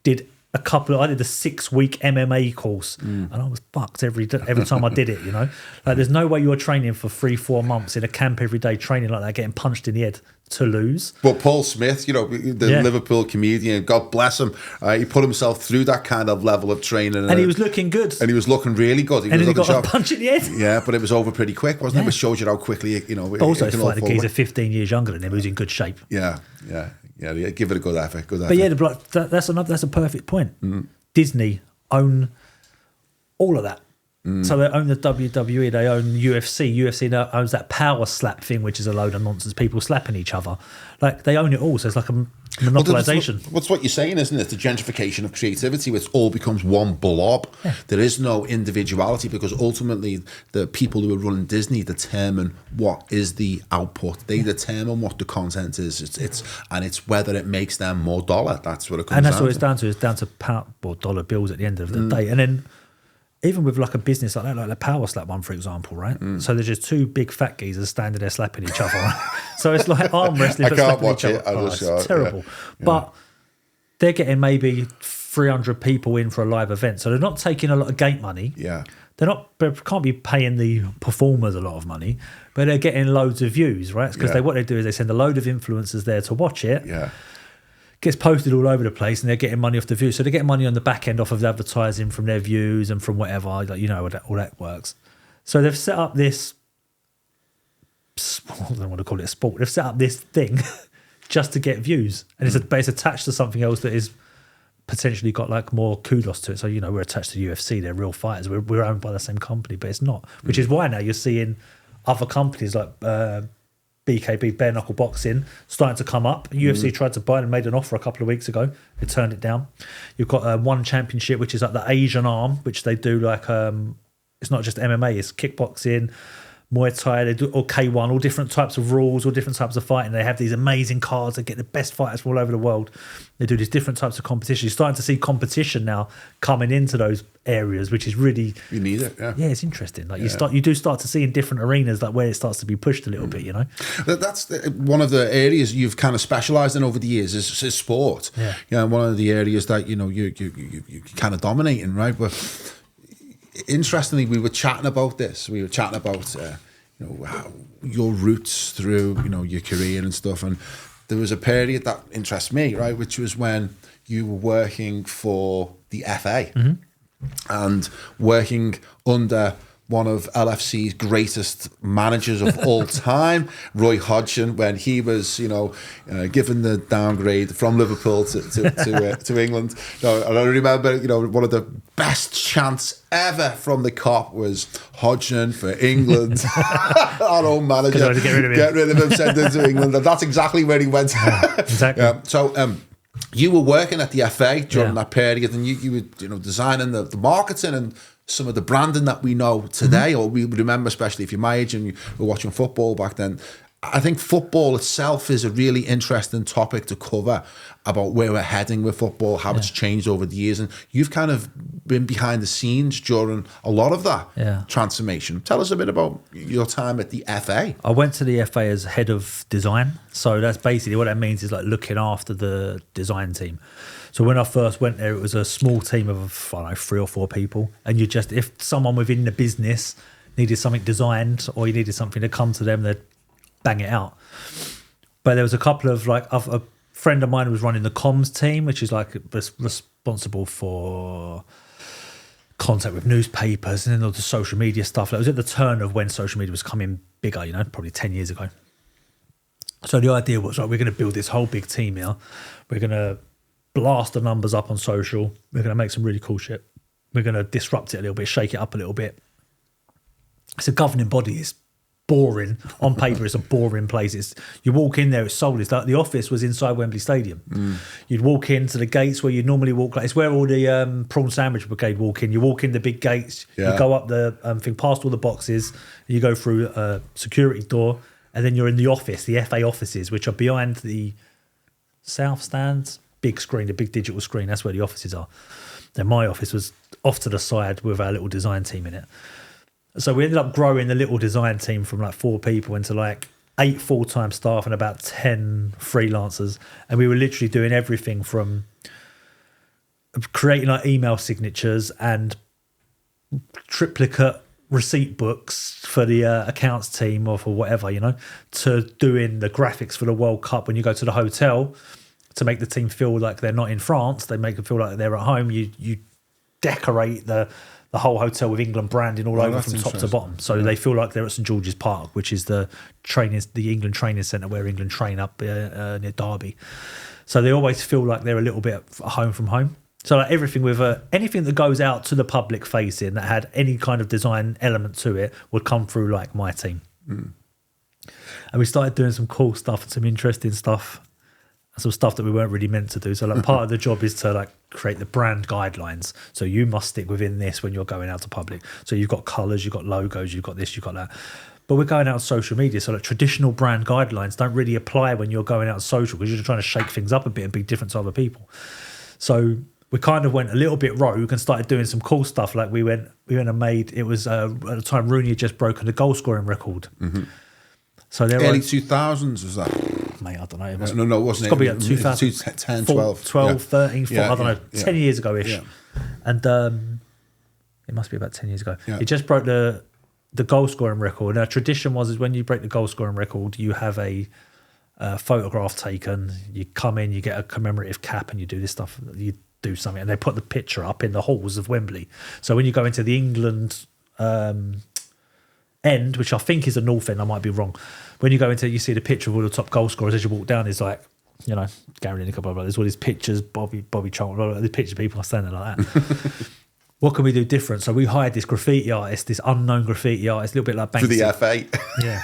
S2: did a 6-week MMA course and I was fucked every time I did it, Like there's no way you're training for 3-4 months in a camp every day, training like that, getting punched in the head to lose.
S1: But Paul Smith, the Liverpool comedian, God bless him, he put himself through that kind of level of training.
S2: And he was looking good.
S1: And he was looking really good.
S2: And then he got a punch in the head.
S1: Yeah, but it was over pretty quick, wasn't it? It shows you how quickly,
S2: But also it's like the geezer 15 years younger than him who's in good shape.
S1: Yeah, give it a good effort.
S2: But yeah, that's a perfect point. Disney own all of that. So they own the WWE, they own UFC. UFC now owns that power slap thing, which is a load of nonsense. People slapping each other, like they own it all. So it's like a monopolization.
S1: What's what you're saying, isn't it? The gentrification of creativity, which all becomes one blob. Yeah. There is no individuality because ultimately the people who are running Disney determine what is the output. They determine what the content is. It's whether it makes them more dollar. That's what it comes down to.
S2: And that's what it's down to. It's down to pound or dollar bills at the end of the day. And then even with like a business like that, like the Power Slap one, for example, right? So there's just two big fat geezers standing there slapping each other. So it's like arm wrestling, but slapping each other. It's terrible. Yeah. But they're getting maybe 300 people in for a live event. So they're not taking a lot of gate money.
S1: Yeah.
S2: They can't be paying the performers a lot of money, but they're getting loads of views, right? Because what they do is they send a load of influencers there to watch it.
S1: Yeah.
S2: Gets posted all over the place and they're getting money off the views. So they're getting money on the back end off of the advertising from their views and from whatever, like, all that works. So they've set up this, I don't want to call it a sport, they've set up this thing just to get views. And it's attached to something else that is potentially got like more kudos to it. So, we're attached to UFC, they're real fighters. We're owned by the same company, but it's not. Which is why now you're seeing other companies like BKB, bare knuckle boxing, starting to come up. UFC tried to buy it and made an offer a couple of weeks ago. They turned it down. You've got One Championship, which is like the Asian arm, which they do like, it's not just MMA, it's kickboxing, Muay Thai, they do, or K1, all different types of rules, all different types of fighting. They have these amazing cards. They get the best fighters from all over the world. They do these different types of competition. You're starting to see competition now coming into those areas, which is really...
S1: You need it, yeah.
S2: Yeah, it's interesting. Like you do start to see in different arenas like where it starts to be pushed a little bit, you know?
S1: That's one of the areas you've kind of specialised in over the years is sport.
S2: Yeah.
S1: You know, one of the areas that, you know, you kind of dominating, right? But interestingly, we were chatting about this. We were chatting about, you know, your roots through, you know, your career and stuff. And there was a period that interests me, right, which was when you were working for the FA and working under one of LFC's greatest managers of all time, Roy Hodgson, when he was, you know, given the downgrade from Liverpool to England. And I remember, you know, one of the best chants ever from the Kop was Hodgson for England. Our own manager, get rid of him, send him to England, and that's exactly where he went.
S2: Yeah, exactly.
S1: So you were working at the FA during that period, and you were, you know, designing the marketing and some of the branding that we know today, or we remember, especially if you're my age and you were watching football back then. I think football itself is a really interesting topic to cover about where we're heading with football, how it's changed over the years. And you've kind of been behind the scenes during a lot of that transformation. Tell us a bit about your time at the FA.
S2: I went to the FA as head of design. So that's basically what that means, is like looking after the design team. So when I first went there, it was a small team of, I don't know, 3 or 4 people. And you just, if someone within the business needed something designed or you needed something to come to them, they'd bang it out. But there was a couple of, like, a friend of mine was running the comms team, which is like responsible for contact with newspapers and then all the social media stuff. That was at the turn of when social media was coming bigger, you know, probably 10 years ago. So the idea was, right, we're going to build this whole big team here. We're going to blast the numbers up on social. We're going to make some really cool shit. We're going to disrupt it a little bit, shake it up a little bit. It's a governing body. It's boring. On paper, it's a boring place. It's, you walk in there, it's soulless. Like the office was inside Wembley Stadium. You'd walk into the gates where you'd normally walk. Like, it's where all the prawn sandwich brigade walk in. You walk in the big gates. You go up the thing, past all the boxes. You go through a security door, and then you're in the office, the FA offices, which are behind the south stands. Big screen, a big digital screen. That's where the offices are. Then my office was off to the side with our little design team in it. So we ended up growing the little design team from like 4 people into like 8 full-time staff and about 10 freelancers. And we were literally doing everything from creating like email signatures and triplicate receipt books for the accounts team or for whatever, you know, to doing the graphics for the World Cup. When you go to the hotel, to make the team feel like they're not in France, they make them feel like they're at home. You decorate the whole hotel with England branding all over from top to bottom. So they feel like they're at St George's Park, which is the England training centre where England train up near Derby. So they always feel like they're a little bit at home from home. So like everything with anything that goes out to the public facing that had any kind of design element to it would come through like my team. And we started doing some cool stuff and some interesting stuff. Some stuff that we weren't really meant to do. So like part of the job is to like create the brand guidelines. So you must stick within this when you're going out to public. So you've got colours, you've got logos, you've got this, you've got that. But we're going out on social media. So like traditional brand guidelines don't really apply when you're going out on social, because you're just trying to shake things up a bit and be different to other people. So we kind of went a little bit rogue and started doing some cool stuff. Like we went and made, it was at the time Rooney had just broken the goal scoring record. So there
S1: early 2000s was that?
S2: Mate, I don't know. It
S1: wasn't.
S2: It's got to be like 2010, 12, 13, 14, I don't know, 10 years ago-ish. Yeah. And it must be about 10 years ago. Yeah. He just broke the goal scoring record. Now, tradition is when you break the goal scoring record, you have a photograph taken. You come in, you get a commemorative cap, and you do this stuff. You do something, and they put the picture up in the halls of Wembley. So when you go into the England end, which I think is the north end, I might be wrong. When you go into, you see the picture of all the top goal scorers as you walk down. It's like, you know, Gary Lineker, blah, blah, there's all these pictures, Bobby Charlton, blah, blah, the picture of people are standing like that. What can we do different? So we hired this graffiti artist, this unknown graffiti artist, a little bit like Banksy.
S1: For the FA.
S2: Yeah.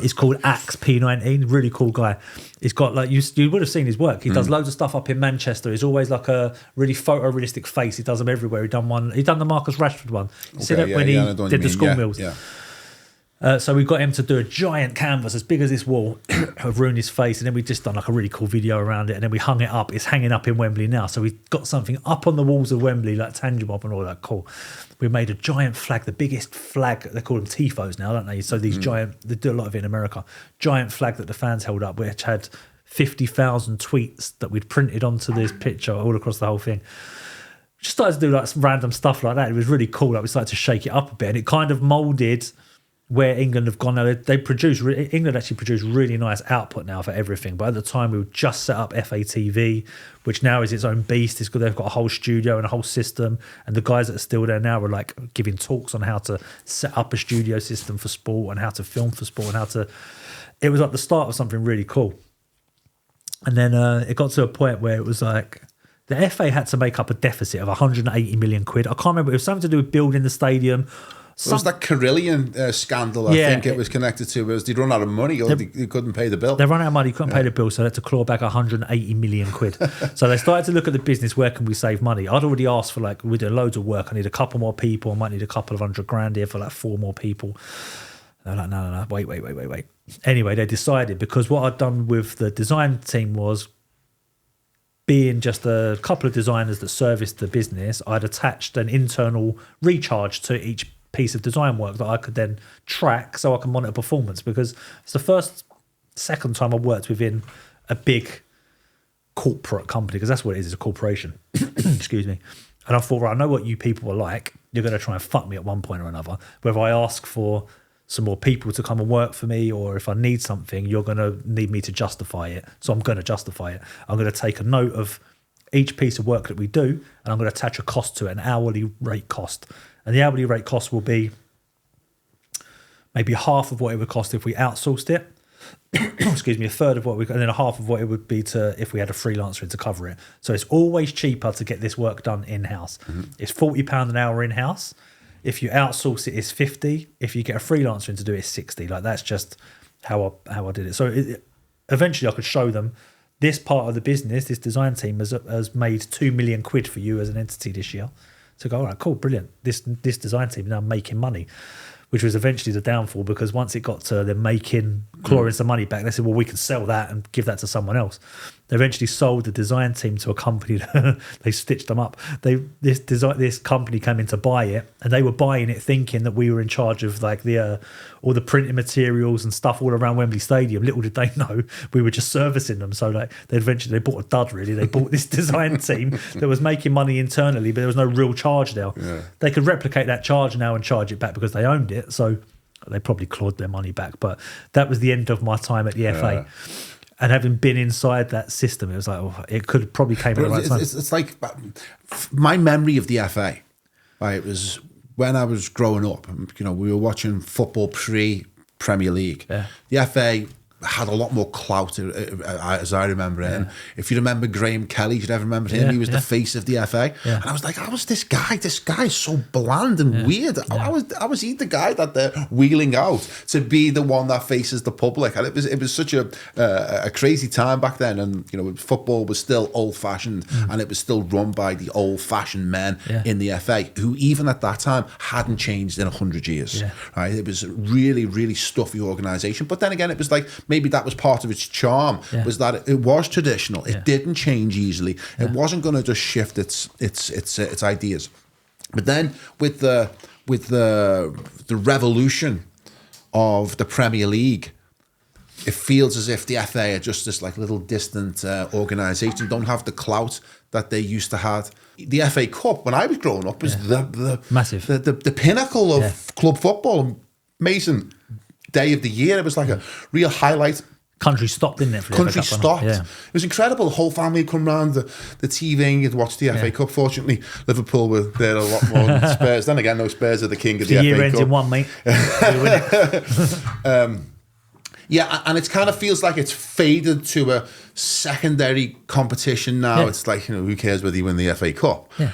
S2: It's called Axe P19, really cool guy. He's got like, you would have seen his work. He does loads of stuff up in Manchester. He's always like a really photorealistic face. He does them everywhere. He done the Marcus Rashford one. You see that when he did the school meals.
S1: Yeah.
S2: So we got him to do a giant canvas as big as this wall of Rooney's face, and then we just done like a really cool video around it, and then we hung it up. It's hanging up in Wembley now, so we got something up on the walls of Wembley, like tangible and all that. Cool. We made a giant flag, the biggest flag. They call them tifos now, don't they? So these giant, they do a lot of it in America. Giant flag that the fans held up, which had 50,000 tweets that we'd printed onto this picture all across the whole thing. Just started to do like some random stuff like that. It was really cool. Like we started to shake it up a bit, and it kind of moulded where England have gone now. England actually produce really nice output now for everything. But at the time, we would just set up FATV, which now is its own beast. It's good. They've got a whole studio and a whole system. And the guys that are still there now are like giving talks on how to set up a studio system for sport and how to film for sport and how to. It was like the start of something really cool. And then it got to a point where it was like the FA had to make up a deficit of 180 million quid. I can't remember. It was something to do with building the stadium.
S1: It was that Carillion scandal, I think it was connected to. Was they'd run out of money or they couldn't pay the bill.
S2: They ran out of money, couldn't pay the bill, so they had to claw back 180 million quid. So they started to look at the business, where can we save money? I'd already asked for like, we're doing loads of work. I need a couple more people. I might need a couple of $100,000 here for like 4 more people. They're like, no, wait. Anyway, they decided, because what I'd done with the design team was, being just a couple of designers that serviced the business, I'd attached an internal recharge to each piece of design work that I could then track so I can monitor performance, because it's the second time I worked within a big corporate company, because that's what it is, it's a corporation. Excuse me. And I thought, right, I know what you people are like. You're going to try and fuck me at one point or another. Whether I ask for some more people to come and work for me, or if I need something, you're going to need me to justify it. So I'm going to justify it. I'm going to take a note of each piece of work that we do, and I'm going to attach a cost to it, an hourly rate cost. And the hourly rate cost will be maybe half of what it would cost if we outsourced it. Excuse me, a third of what we, and then a half of what it would be to if we had a freelancer to cover it. So it's always cheaper to get this work done in-house. It's £40 an hour in-house. If you outsource it, it's 50. If you get a freelancer in to do it, it's 60. Like, that's just how I did it. So eventually I could show them this part of the business, this design team has made 2 million quid for you as an entity this year. So go, all right, cool, brilliant. This design team is now making money, which was eventually the downfall, because once it got to them clawing some money back, they said, well, we can sell that and give that to someone else. They eventually sold the design team to a company. They stitched them up. This company came in to buy it, and they were buying it thinking that we were in charge of like all the printing materials and stuff all around Wembley Stadium. Little did they know we were just servicing them. So like they bought a dud, really. They bought this design team that was making money internally, but there was no real charge there. Yeah. They could replicate that charge now and charge it back because they owned it. So they probably clawed their money back. But that was the end of my time at the FA. And having been inside that system, it was like, oh, it could have probably came at the right time.
S1: It's like my memory of the FA. Right, it was when I was growing up. You know, we were watching football pre-Premier League. Yeah. The FA had a lot more clout, as I remember it. Yeah. And if you remember Graham Kelly, you'd ever remember him, he was the face of the FA. Yeah. And I was like, how was this guy? This guy is so bland and weird. How was he the guy that they're wheeling out to be the one that faces the public? And it was such a crazy time back then. And, you know, football was still old-fashioned and it was still run by the old-fashioned men in the FA, who even at that time hadn't changed in 100 years. Yeah. Right? It was a really, really stuffy organisation. But then again, it was like, maybe that was part of its charm, was that it was traditional. It didn't change easily. It wasn't going to just shift its ideas. But then with the revolution of the Premier League, it feels as if the FA are just this like little distant organisation, don't have the clout that they used to have. The FA Cup, when I was growing up, was the massive, the pinnacle of club football. Mason, day of the year, it was like a real highlight.
S2: Country stopped, didn't it?
S1: Country stopped. Yeah. It was incredible. The whole family would come round the TV and you'd watch the FA Cup. Fortunately, Liverpool were there a lot more than Spurs. Then again, no, Spurs are the king of the FA Cup. The year ends in one, mate. Yeah, and it kind of feels like it's faded to a secondary competition now. Yeah. It's like, you know, who cares whether you win the FA Cup? Yeah.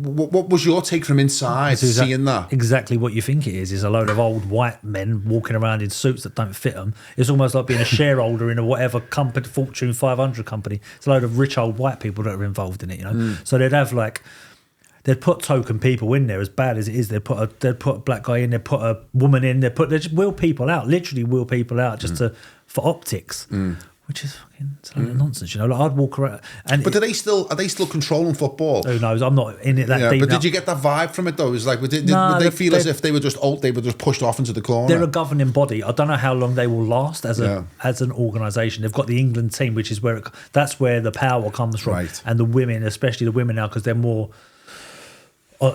S1: What was your take from inside seeing that?
S2: Exactly what you think it is a load of old white men walking around in suits that don't fit them. It's almost like being a shareholder in a whatever company, Fortune 500 company. It's a load of rich old white people that are involved in it, you know. So they'd have like they'd put token people in there, as bad as it is. They'd put a black guy in, they'd put a woman in, they'd just wheel people out, literally wheel people out just for optics, which is fucking nonsense, you know. Like I'd walk around,
S1: but are they still controlling football?
S2: Who knows? I'm not in it that deep.
S1: But
S2: now.
S1: did you get that vibe from it though? It was like, would they feel as if they were just pushed off into the corner?
S2: They're a governing body. I don't know how long they will last as an organisation. They've got the England team, which is that's where the power comes from,
S1: right.
S2: And the women, especially the women now, because they're more.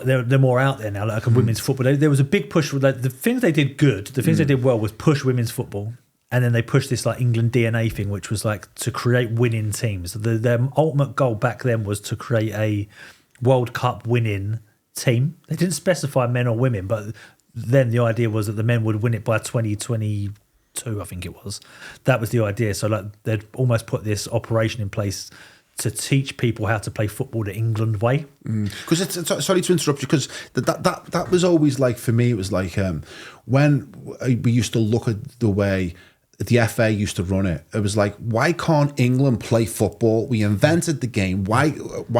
S2: They're more out there now, like women's football. There was a big push for the things they did good. The things they did well was push women's football. And then they pushed this like England DNA thing, which was like to create winning teams. Their ultimate goal back then was to create a World Cup winning team. They didn't specify men or women, but then the idea was that the men would win it by 2022, I think it was. That was the idea. So like they'd almost put this operation in place to teach people how to play football the England way.
S1: Because sorry to interrupt you, because that was always like, for me, it was like when we used to look at the way the FA used to run it, it was like, why can't England play football? We invented the game. Why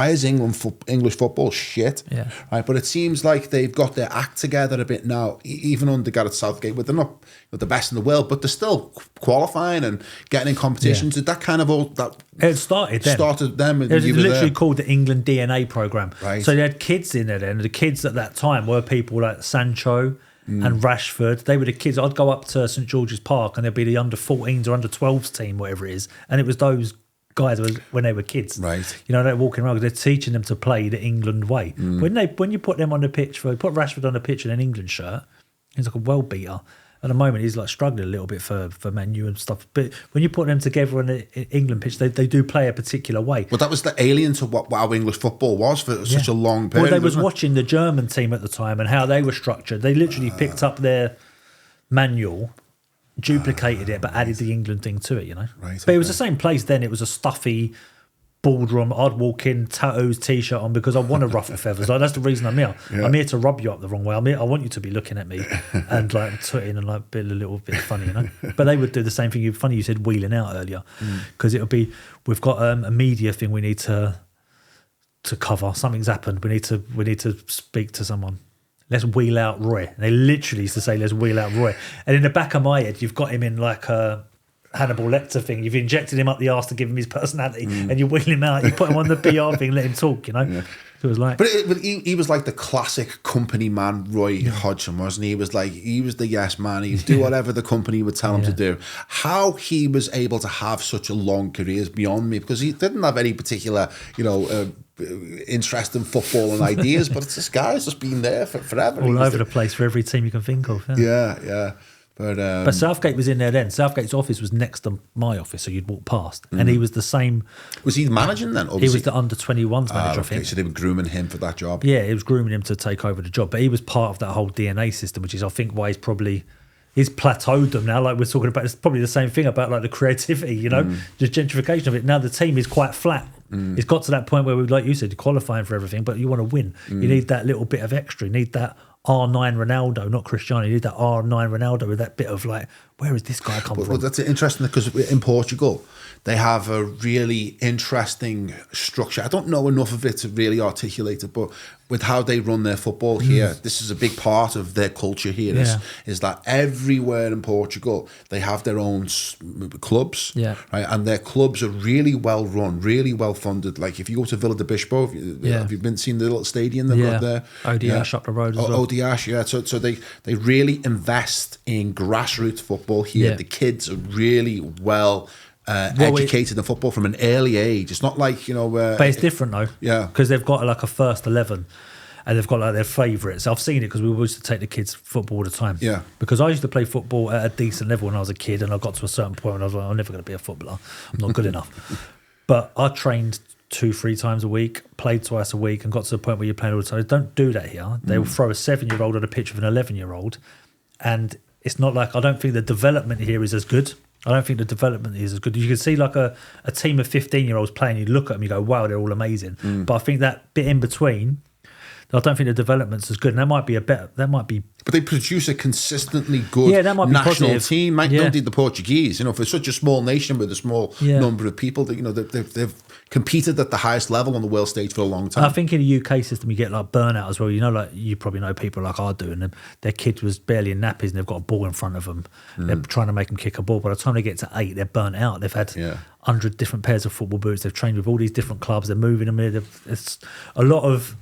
S1: is English football shit?
S2: Yeah.
S1: Right. But it seems like they've got their act together a bit now, even under Gareth Southgate, where they're not the best in the world, but they're still qualifying and getting in competitions. Did that kind of all that?
S2: It started them.
S1: It
S2: was literally called the England DNA program.
S1: Right.
S2: So they had kids in there then. The kids at that time were people like Sancho and Rashford. They were the kids. I'd go up to St George's Park and there'd be the under 14s or under 12s team, whatever it is, and it was those guys when they were kids.
S1: Right.
S2: You know, they're walking around because they're teaching them to play the England way. When you put them on the pitch, put Rashford on the pitch in an England shirt, he's like a world beater. At the moment, he's like struggling a little bit for Man U and stuff. But when you put them together on the England pitch, they do play a particular way.
S1: Well, that was the alien to what how English football was for such a long period.
S2: Well, they was watching the German team at the time and how they were structured. They literally picked up their manual, duplicated it, but added the England thing to it, you know.
S1: Right.
S2: But it was the same place then. It was a stuffy boardroom. I'd walk in, tattoos, t-shirt on, because I want to ruffle feathers. Like, that's the reason I'm here.
S1: Yeah.
S2: I'm here to rub you up the wrong way. I want you to be looking at me and like twitting and like be a little bit funny, you know. But they would do the same thing. Funny you said wheeling out earlier, because it would be, we've got a media thing we need to cover. Something's happened. We need to speak to someone. Let's wheel out Roy. And they literally used to say, let's wheel out Roy. And in the back of my head, you've got him in like a Hannibal Lecter thing. You've injected him up the arse to give him his personality, and you wheel him out. You put him on the PR thing, let him talk. You know, so it was like.
S1: But he was like the classic company man, Roy Hodgson, wasn't he? He was the yes man. He'd do whatever the company would tell him to do. How he was able to have such a long career is beyond me, because he didn't have any particular, interest in football and ideas. But this guy's just been there forever.
S2: All over the place for every team you can think of.
S1: Yeah. But
S2: Southgate was in there then. Southgate's office was next to my office, so you'd walk past. And he was the same.
S1: Was he managing then?
S2: He was the under-21s manager, I think.
S1: So they were grooming him for that job.
S2: Yeah, he was grooming him to take over the job. But he was part of that whole DNA system, which is, I think, why he's plateaued them now. Like we're talking about, it's probably the same thing about like the creativity, the gentrification of it. Now the team is quite flat. It's got to that point where, like you said, you're qualifying for everything, but you want to win. You need that little bit of extra. You need that R9 Ronaldo, not Cristiano. You need that R9 Ronaldo with that bit of like, where has this guy come from?
S1: Well, that's interesting, because in Portugal, they have a really interesting structure. I don't know enough of it to really articulate it, but with how they run their football here, this is a big part of their culture here, is that everywhere in Portugal, they have their own clubs, right? And their clubs are really well run, really well funded. Like if you go to Vila de Bispo, have you been seeing the little stadium they've got there?
S2: ODH up the road as well.
S1: ODH, yeah. So they really invest in grassroots football here. The kids are really well educated in football from an early age. It's not like,
S2: but it's different though.
S1: Yeah.
S2: Because they've got like a first 11 and they've got like their favourites. I've seen it because we used to take the kids football all the time.
S1: Yeah.
S2: Because I used to play football at a decent level when I was a kid, and I got to a certain point when I was like, I'm never going to be a footballer. I'm not good enough. But I trained 2-3 times a week, played twice a week, and got to the point where you're playing all the time. They don't do that here. They will throw a 7-year-old on a pitch with an 11-year-old, and it's not like, I don't think the development here is as good. I don't think the development is as good. You can see like a team of 15-year-olds playing, you look at them, you go, wow, they're all amazing. But I think that bit in between, I don't think the development's as good. And that might be.
S1: But they produce a consistently good national team. Don't need the Portuguese. For such a small nation with a small number of people, that they've competed at the highest level on the world stage for a long time.
S2: I think in the UK system, you get like burnout as well. Like you probably know people like I do, and their kid was barely in nappies, and they've got a ball in front of them. They're trying to make them kick a ball. By the time they get to 8, they're burnt out. They've had 100 different pairs of football boots. They've trained with all these different clubs. They're moving them. It's a lot of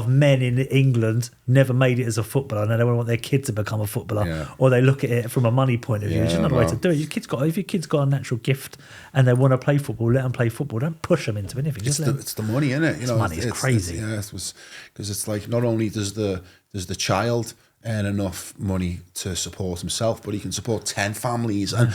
S2: men in England never made it as a footballer, and they don't want their kid to become a footballer, or they look at it from a money point of view. It's just another way to do it. If your kid's got a natural gift and they want to play football, let them play football. Don't push them into anything.
S1: It's the money, isn't it?
S2: It's money. It's crazy.
S1: Because it's like not only does the child earn enough money to support himself, but he can support 10 families and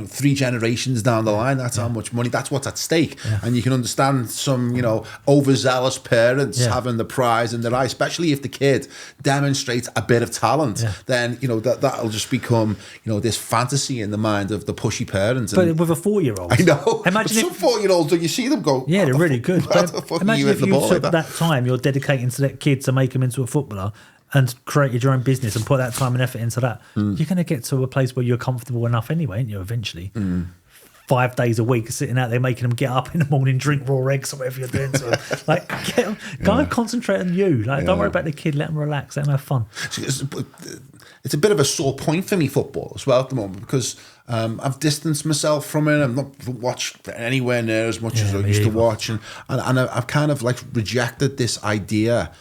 S1: 3 generations down the line. That's how much money, that's what's at stake. And you can understand some overzealous parents having the prize in their eye, especially if the kid demonstrates a bit of talent. Then that'll just become this fantasy in the mind of the pushy parents.
S2: But with a 4-year-old,
S1: I know. Imagine some 4-year-olds, when you see them go,
S2: they're really good. Imagine if you took
S1: like
S2: that time you're dedicating to that kid to make him into a footballer, and created your own business and put that time and effort into that, you're going to get to a place where you're comfortable enough anyway, aren't you, eventually? 5 days a week sitting out there making them get up in the morning, drink raw eggs or whatever you're doing to them. Like, go and concentrate on you. Like, don't worry about the kid, let them relax, let them have fun.
S1: It's a bit of a sore point for me, football, as well, at the moment, because I've distanced myself from it. I've not watched anywhere near as much as I used to watch. And I've kind of like rejected this idea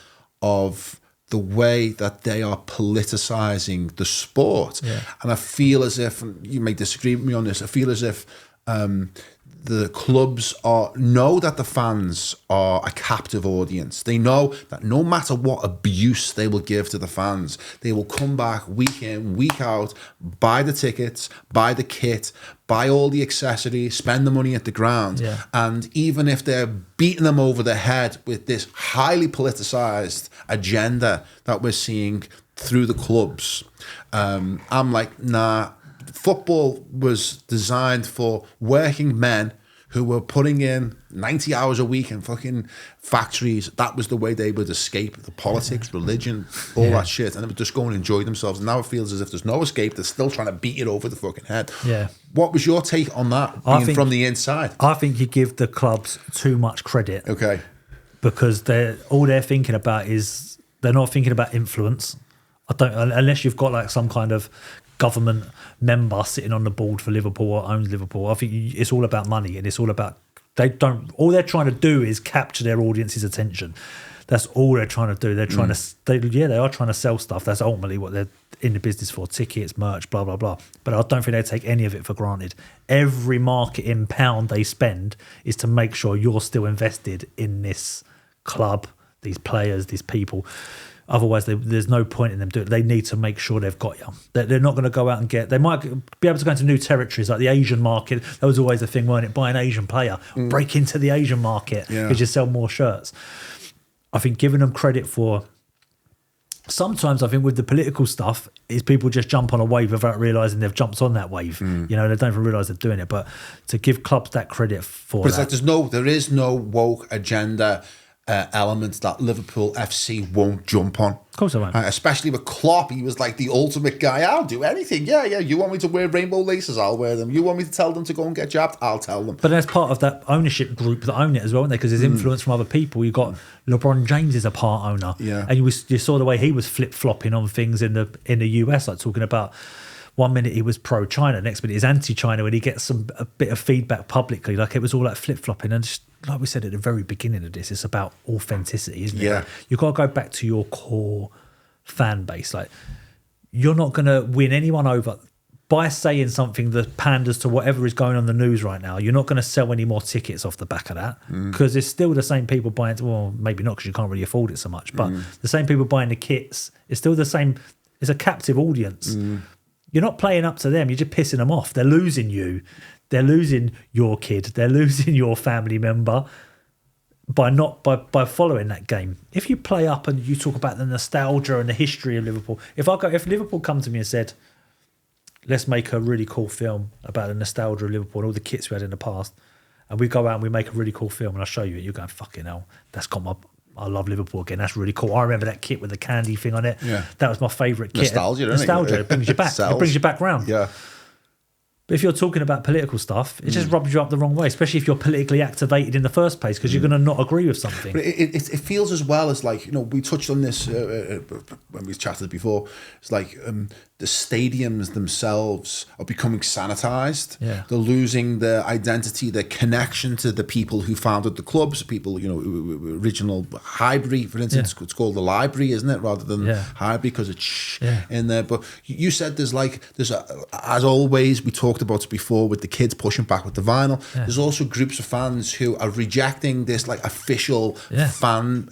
S1: of the way that they are politicizing the sport. And I feel as if, and you may disagree with me on this, I feel as if the clubs know that the fans are a captive audience. They know that no matter what abuse they will give to the fans, they will come back week in, week out, buy the tickets, buy the kit, buy all the accessories, spend the money at the ground. And even if they're beating them over the head with this highly politicized agenda that we're seeing through the clubs, I'm like, nah. Football was designed for working men who were putting in 90 hours a week in fucking factories. That was the way they would escape the politics, religion, all that shit. And they would just go and enjoy themselves. And now it feels as if there's no escape. They're still trying to beat it over the fucking head. What was your take on that, being from the inside?
S2: I think you give the clubs too much credit.
S1: Okay.
S2: Because all they're thinking about is, they're not thinking about influence. Unless you've got like some kind of government member sitting on the board for Liverpool or owns Liverpool. I think it's all about money, and it's all about all they're trying to do is capture their audience's attention. That's all they're trying to do. They're trying they are trying to sell stuff. That's ultimately what they're in the business for: tickets, merch, blah blah blah. But I don't think they take any of it for granted. Every marketing pound they spend is to make sure you're still invested in this club, these players, these people. Otherwise, there's no point in them doing it. They need to make sure they've got you. They're not going to go out and they might be able to go into new territories, like the Asian market. That was always the thing, weren't it? Buy an Asian player, break into the Asian market because you sell more shirts. I think giving them credit for, sometimes I think with the political stuff, is people just jump on a wave without realising they've jumped on that wave. They don't even realise they're doing it. But to give clubs that credit for
S1: it's like there is no woke agenda elements that Liverpool FC won't jump on.
S2: Of course I won't.
S1: Especially with Klopp, he was like the ultimate guy. I'll do anything. Yeah. You want me to wear rainbow laces? I'll wear them. You want me to tell them to go and get jabbed? I'll tell them.
S2: But that's part of that ownership group that own it as well, isn't they? Because there's influence from other people. You've got LeBron James is a part owner. And you saw the way he was flip-flopping on things in the US, like talking about, one minute he was pro-China, next minute he's anti-China, and he gets a bit of feedback publicly. Like, it was all like flip-flopping. And just, like we said at the very beginning of this, it's about authenticity, isn't it? Like, you've got to go back to your core fan base. Like, you're not going to win anyone over by saying something that panders to whatever is going on in the news right now. You're not going to sell any more tickets off the back of that, because it's still the same people buying. Well, maybe not, because you can't really afford it so much, but the same people buying the kits. It's still the same. It's a captive audience. You're not playing up to them. You're just pissing them off. They're losing you. They're losing your kid. They're losing your family member by following that game. If you play up and you talk about the nostalgia and the history of Liverpool, if Liverpool come to me and said, let's make a really cool film about the nostalgia of Liverpool and all the kits we had in the past, and we go out and we make a really cool film and I show you it, you're going, fucking hell, that's got I love Liverpool again. That's really cool. I remember that kit with the candy thing on it.
S1: Yeah.
S2: That was my favourite kit.
S1: Nostalgia.
S2: It brings you back. It brings you back round.
S1: Yeah.
S2: But if you're talking about political stuff, it just rubs you up the wrong way, especially if you're politically activated in the first place, because you're going to not agree with something.
S1: But it feels as well as like, we touched on this when we chatted before. It's like the stadiums themselves are becoming sanitized.
S2: Yeah.
S1: They're losing their identity, their connection to the people who founded the clubs, people, original Highbury, for instance, it's called the Library, isn't it? Rather than Highbury, because it's in there. But you said there's as always, we talked about it before with the kids pushing back with the vinyl. Yeah. There's also groups of fans who are rejecting this like official fan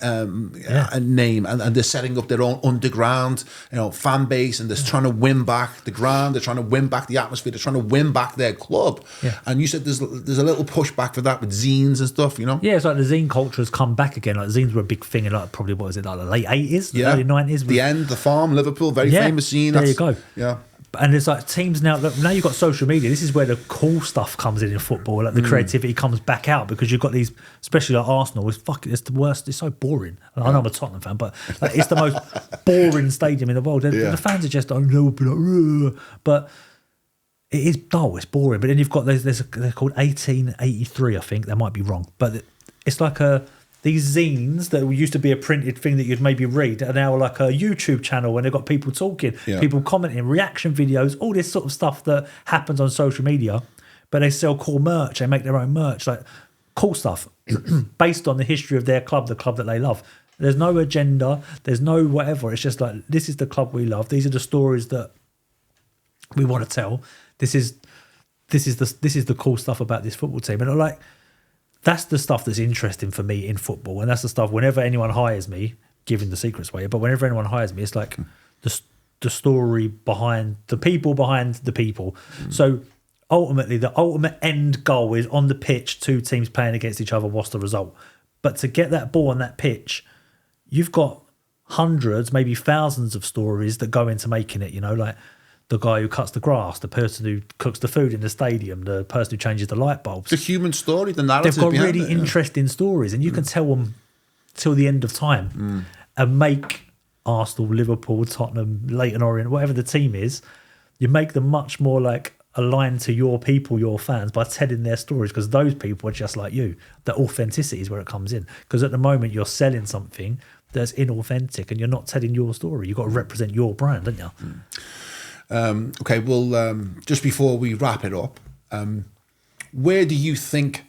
S1: name, and they're setting up their own underground, fan base, and they're trying to win back the ground. They're trying to win back the atmosphere. They're trying to win back their club. Yeah. And you said there's a little pushback for that with zines and stuff. Yeah,
S2: it's like the zine culture has come back again. Like zines were a big thing in probably the late 80s, early 90s.
S1: The End, The Farm, Liverpool, very famous zine.
S2: There you go.
S1: Yeah.
S2: And it's like teams now you've got social media. This is where the cool stuff comes in football. Like the creativity comes back out, because you've got these, especially like Arsenal, it's the worst. It's so boring. And I know I'm a Tottenham fan, but it's the most boring stadium in the world. The fans are just but it is dull. It's boring. But then you've got they're called 1883. I think, that might be wrong, but it's like these zines that used to be a printed thing that you'd maybe read are now like a YouTube channel, and they've got people talking, people commenting, reaction videos, all this sort of stuff that happens on social media. But they sell cool merch. They make their own merch, like cool stuff based on the history of their club, the club that they love. There's no agenda. There's no whatever. It's just like, this is the club we love. These are the stories that we want to tell. This is the cool stuff about this football team. And like, that's the stuff that's interesting for me in football, and that's the stuff whenever anyone hires me, giving the secrets away, but whenever anyone hires me, it's like the story behind the people behind the people. So ultimately, the ultimate end goal is on the pitch, two teams playing against each other, what's the result? But to get that ball on that pitch, you've got hundreds, maybe thousands of stories that go into making it, like the guy who cuts the grass, the person who cooks the food in the stadium, the person who changes the light bulbs.
S1: The human story, the narrative.
S2: They've got really interesting stories, and you can tell them till the end of time and make Arsenal, Liverpool, Tottenham, Leyton Orient, whatever the team is, you make them much more like aligned to your people, your fans, by telling their stories, because those people are just like you. The authenticity is where it comes in, because at the moment you're selling something that's inauthentic and you're not telling your story. You've got to represent your brand, don't you?
S1: Okay, well, just before we wrap it up, where do you think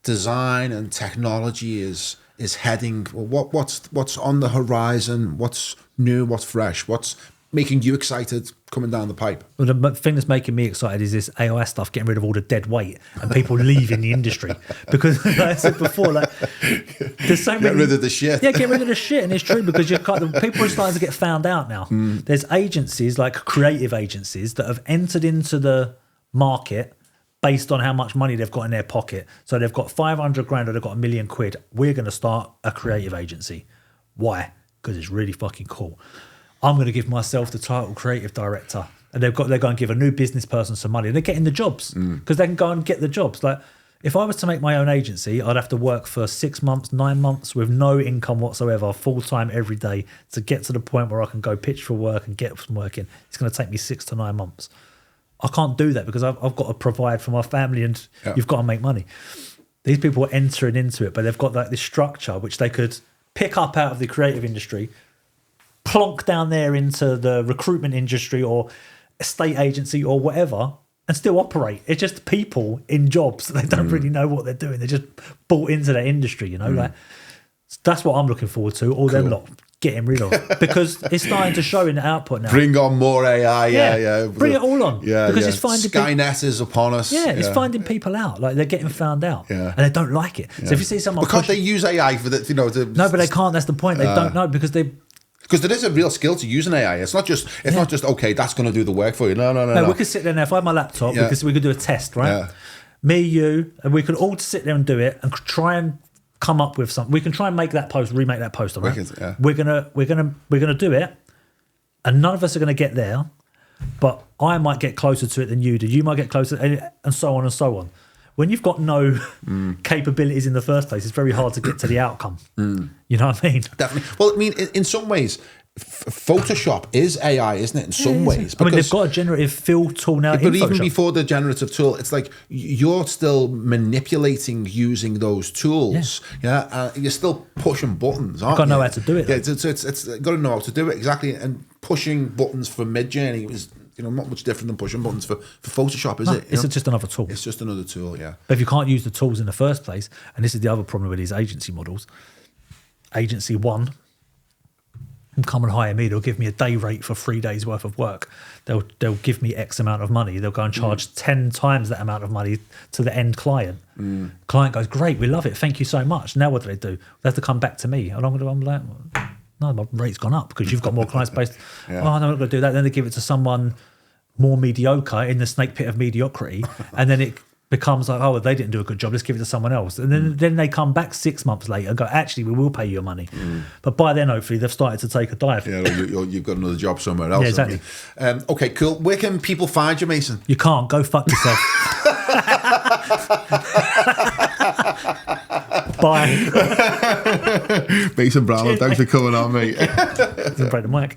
S1: design and technology is heading? What's on the horizon? What's new? What's fresh? What's making you excited coming down the pipe?
S2: Well, the thing that's making me excited is this AI stuff, getting rid of all the dead weight and people leaving the industry. Because, like I said before, there's so many...
S1: Get rid of the shit.
S2: Yeah, get rid of the shit. And it's true, because people are starting to get found out now. There's agencies, like creative agencies, that have entered into the market based on how much money they've got in their pocket. So they've got 500 grand or they've got £1 million. We're going to start a creative agency. Why? Because it's really fucking cool. I'm going to give myself the title creative director, and they're going to give a new business person some money. They're getting the jobs because they can go and get the jobs. Like, if I was to make my own agency, I'd have to work for 6 months, 9 months with no income whatsoever, full time every day, to get to the point where I can go pitch for work and get some work in. It's going to take me 6 to 9 months. I can't do that because I've got to provide for my family, and you've got to make money. These people are entering into it, but they've got this structure which they could pick up out of the creative industry, plonk down there into the recruitment industry or estate agency or whatever, and still operate. It's just people in jobs. They don't really know what they're doing. They're just bought into that industry, Like, that's what I'm looking forward to. All them lot getting rid of, because it's starting to show in the output now.
S1: Bring on more AI.
S2: Bring it all on. Because it's finding
S1: Skynet is upon us.
S2: It's finding people out. Like, they're getting found out, and they don't like it. So if you see someone,
S1: but can't they use AI for that?
S2: No, but they can't. That's the point. They don't know, because
S1: there is a real skill to using AI. It's not just okay, that's going to do the work for you. No.
S2: We could sit there now. If I had my laptop, we could do a test, right? Me, you, and we could all sit there and do it and try and come up with something. We can try and make that post, remake that post, all right? We're gonna do it, and none of us are gonna get there, but I might get closer to it than you do. You might get closer, and so on and so on. when you've got no capabilities in the first place, it's very hard to get to the outcome. You know what I mean?
S1: Definitely. Well, I mean, in some ways, Photoshop is AI, isn't it? In some ways,
S2: I mean, they've got a generative fill tool now.
S1: But even before the generative tool, it's like you're still manipulating using those tools. Yeah, you're still pushing buttons. Aren't
S2: you've got to know how to do it.
S1: Yeah, it's got to know how to do it exactly. And pushing buttons for Midjourney is not much different than pushing buttons for Photoshop, is it?
S2: It's just another tool.
S1: It's just another tool. Yeah.
S2: But if you can't use the tools in the first place, and this is the other problem with these agency models, agency one. Come and hire me. They'll give me a day rate for 3 days worth of work. They'll give me X amount of money. They'll go and charge 10 times that amount of money to the end client. Client goes, great, we love it. Thank you so much. Now what do? They have to come back to me. I'm like, no, my rate's gone up because you've got more clients based. Oh, no, I'm not going to do that. Then they give it to someone more mediocre in the snake pit of mediocrity, and then it becomes like, oh, they didn't do a good job, let's give it to someone else. And then they come back 6 months later and go, actually, we will pay you your money. But by then, hopefully, they've started to take a dive.
S1: Yeah, you've got another job somewhere else.
S2: Yeah, exactly.
S1: Okay, cool. Where can people find you, Mason?
S2: You can't. Go fuck yourself. Bye.
S1: Mason Brownlow, thanks for coming on, mate.
S2: Break the mic.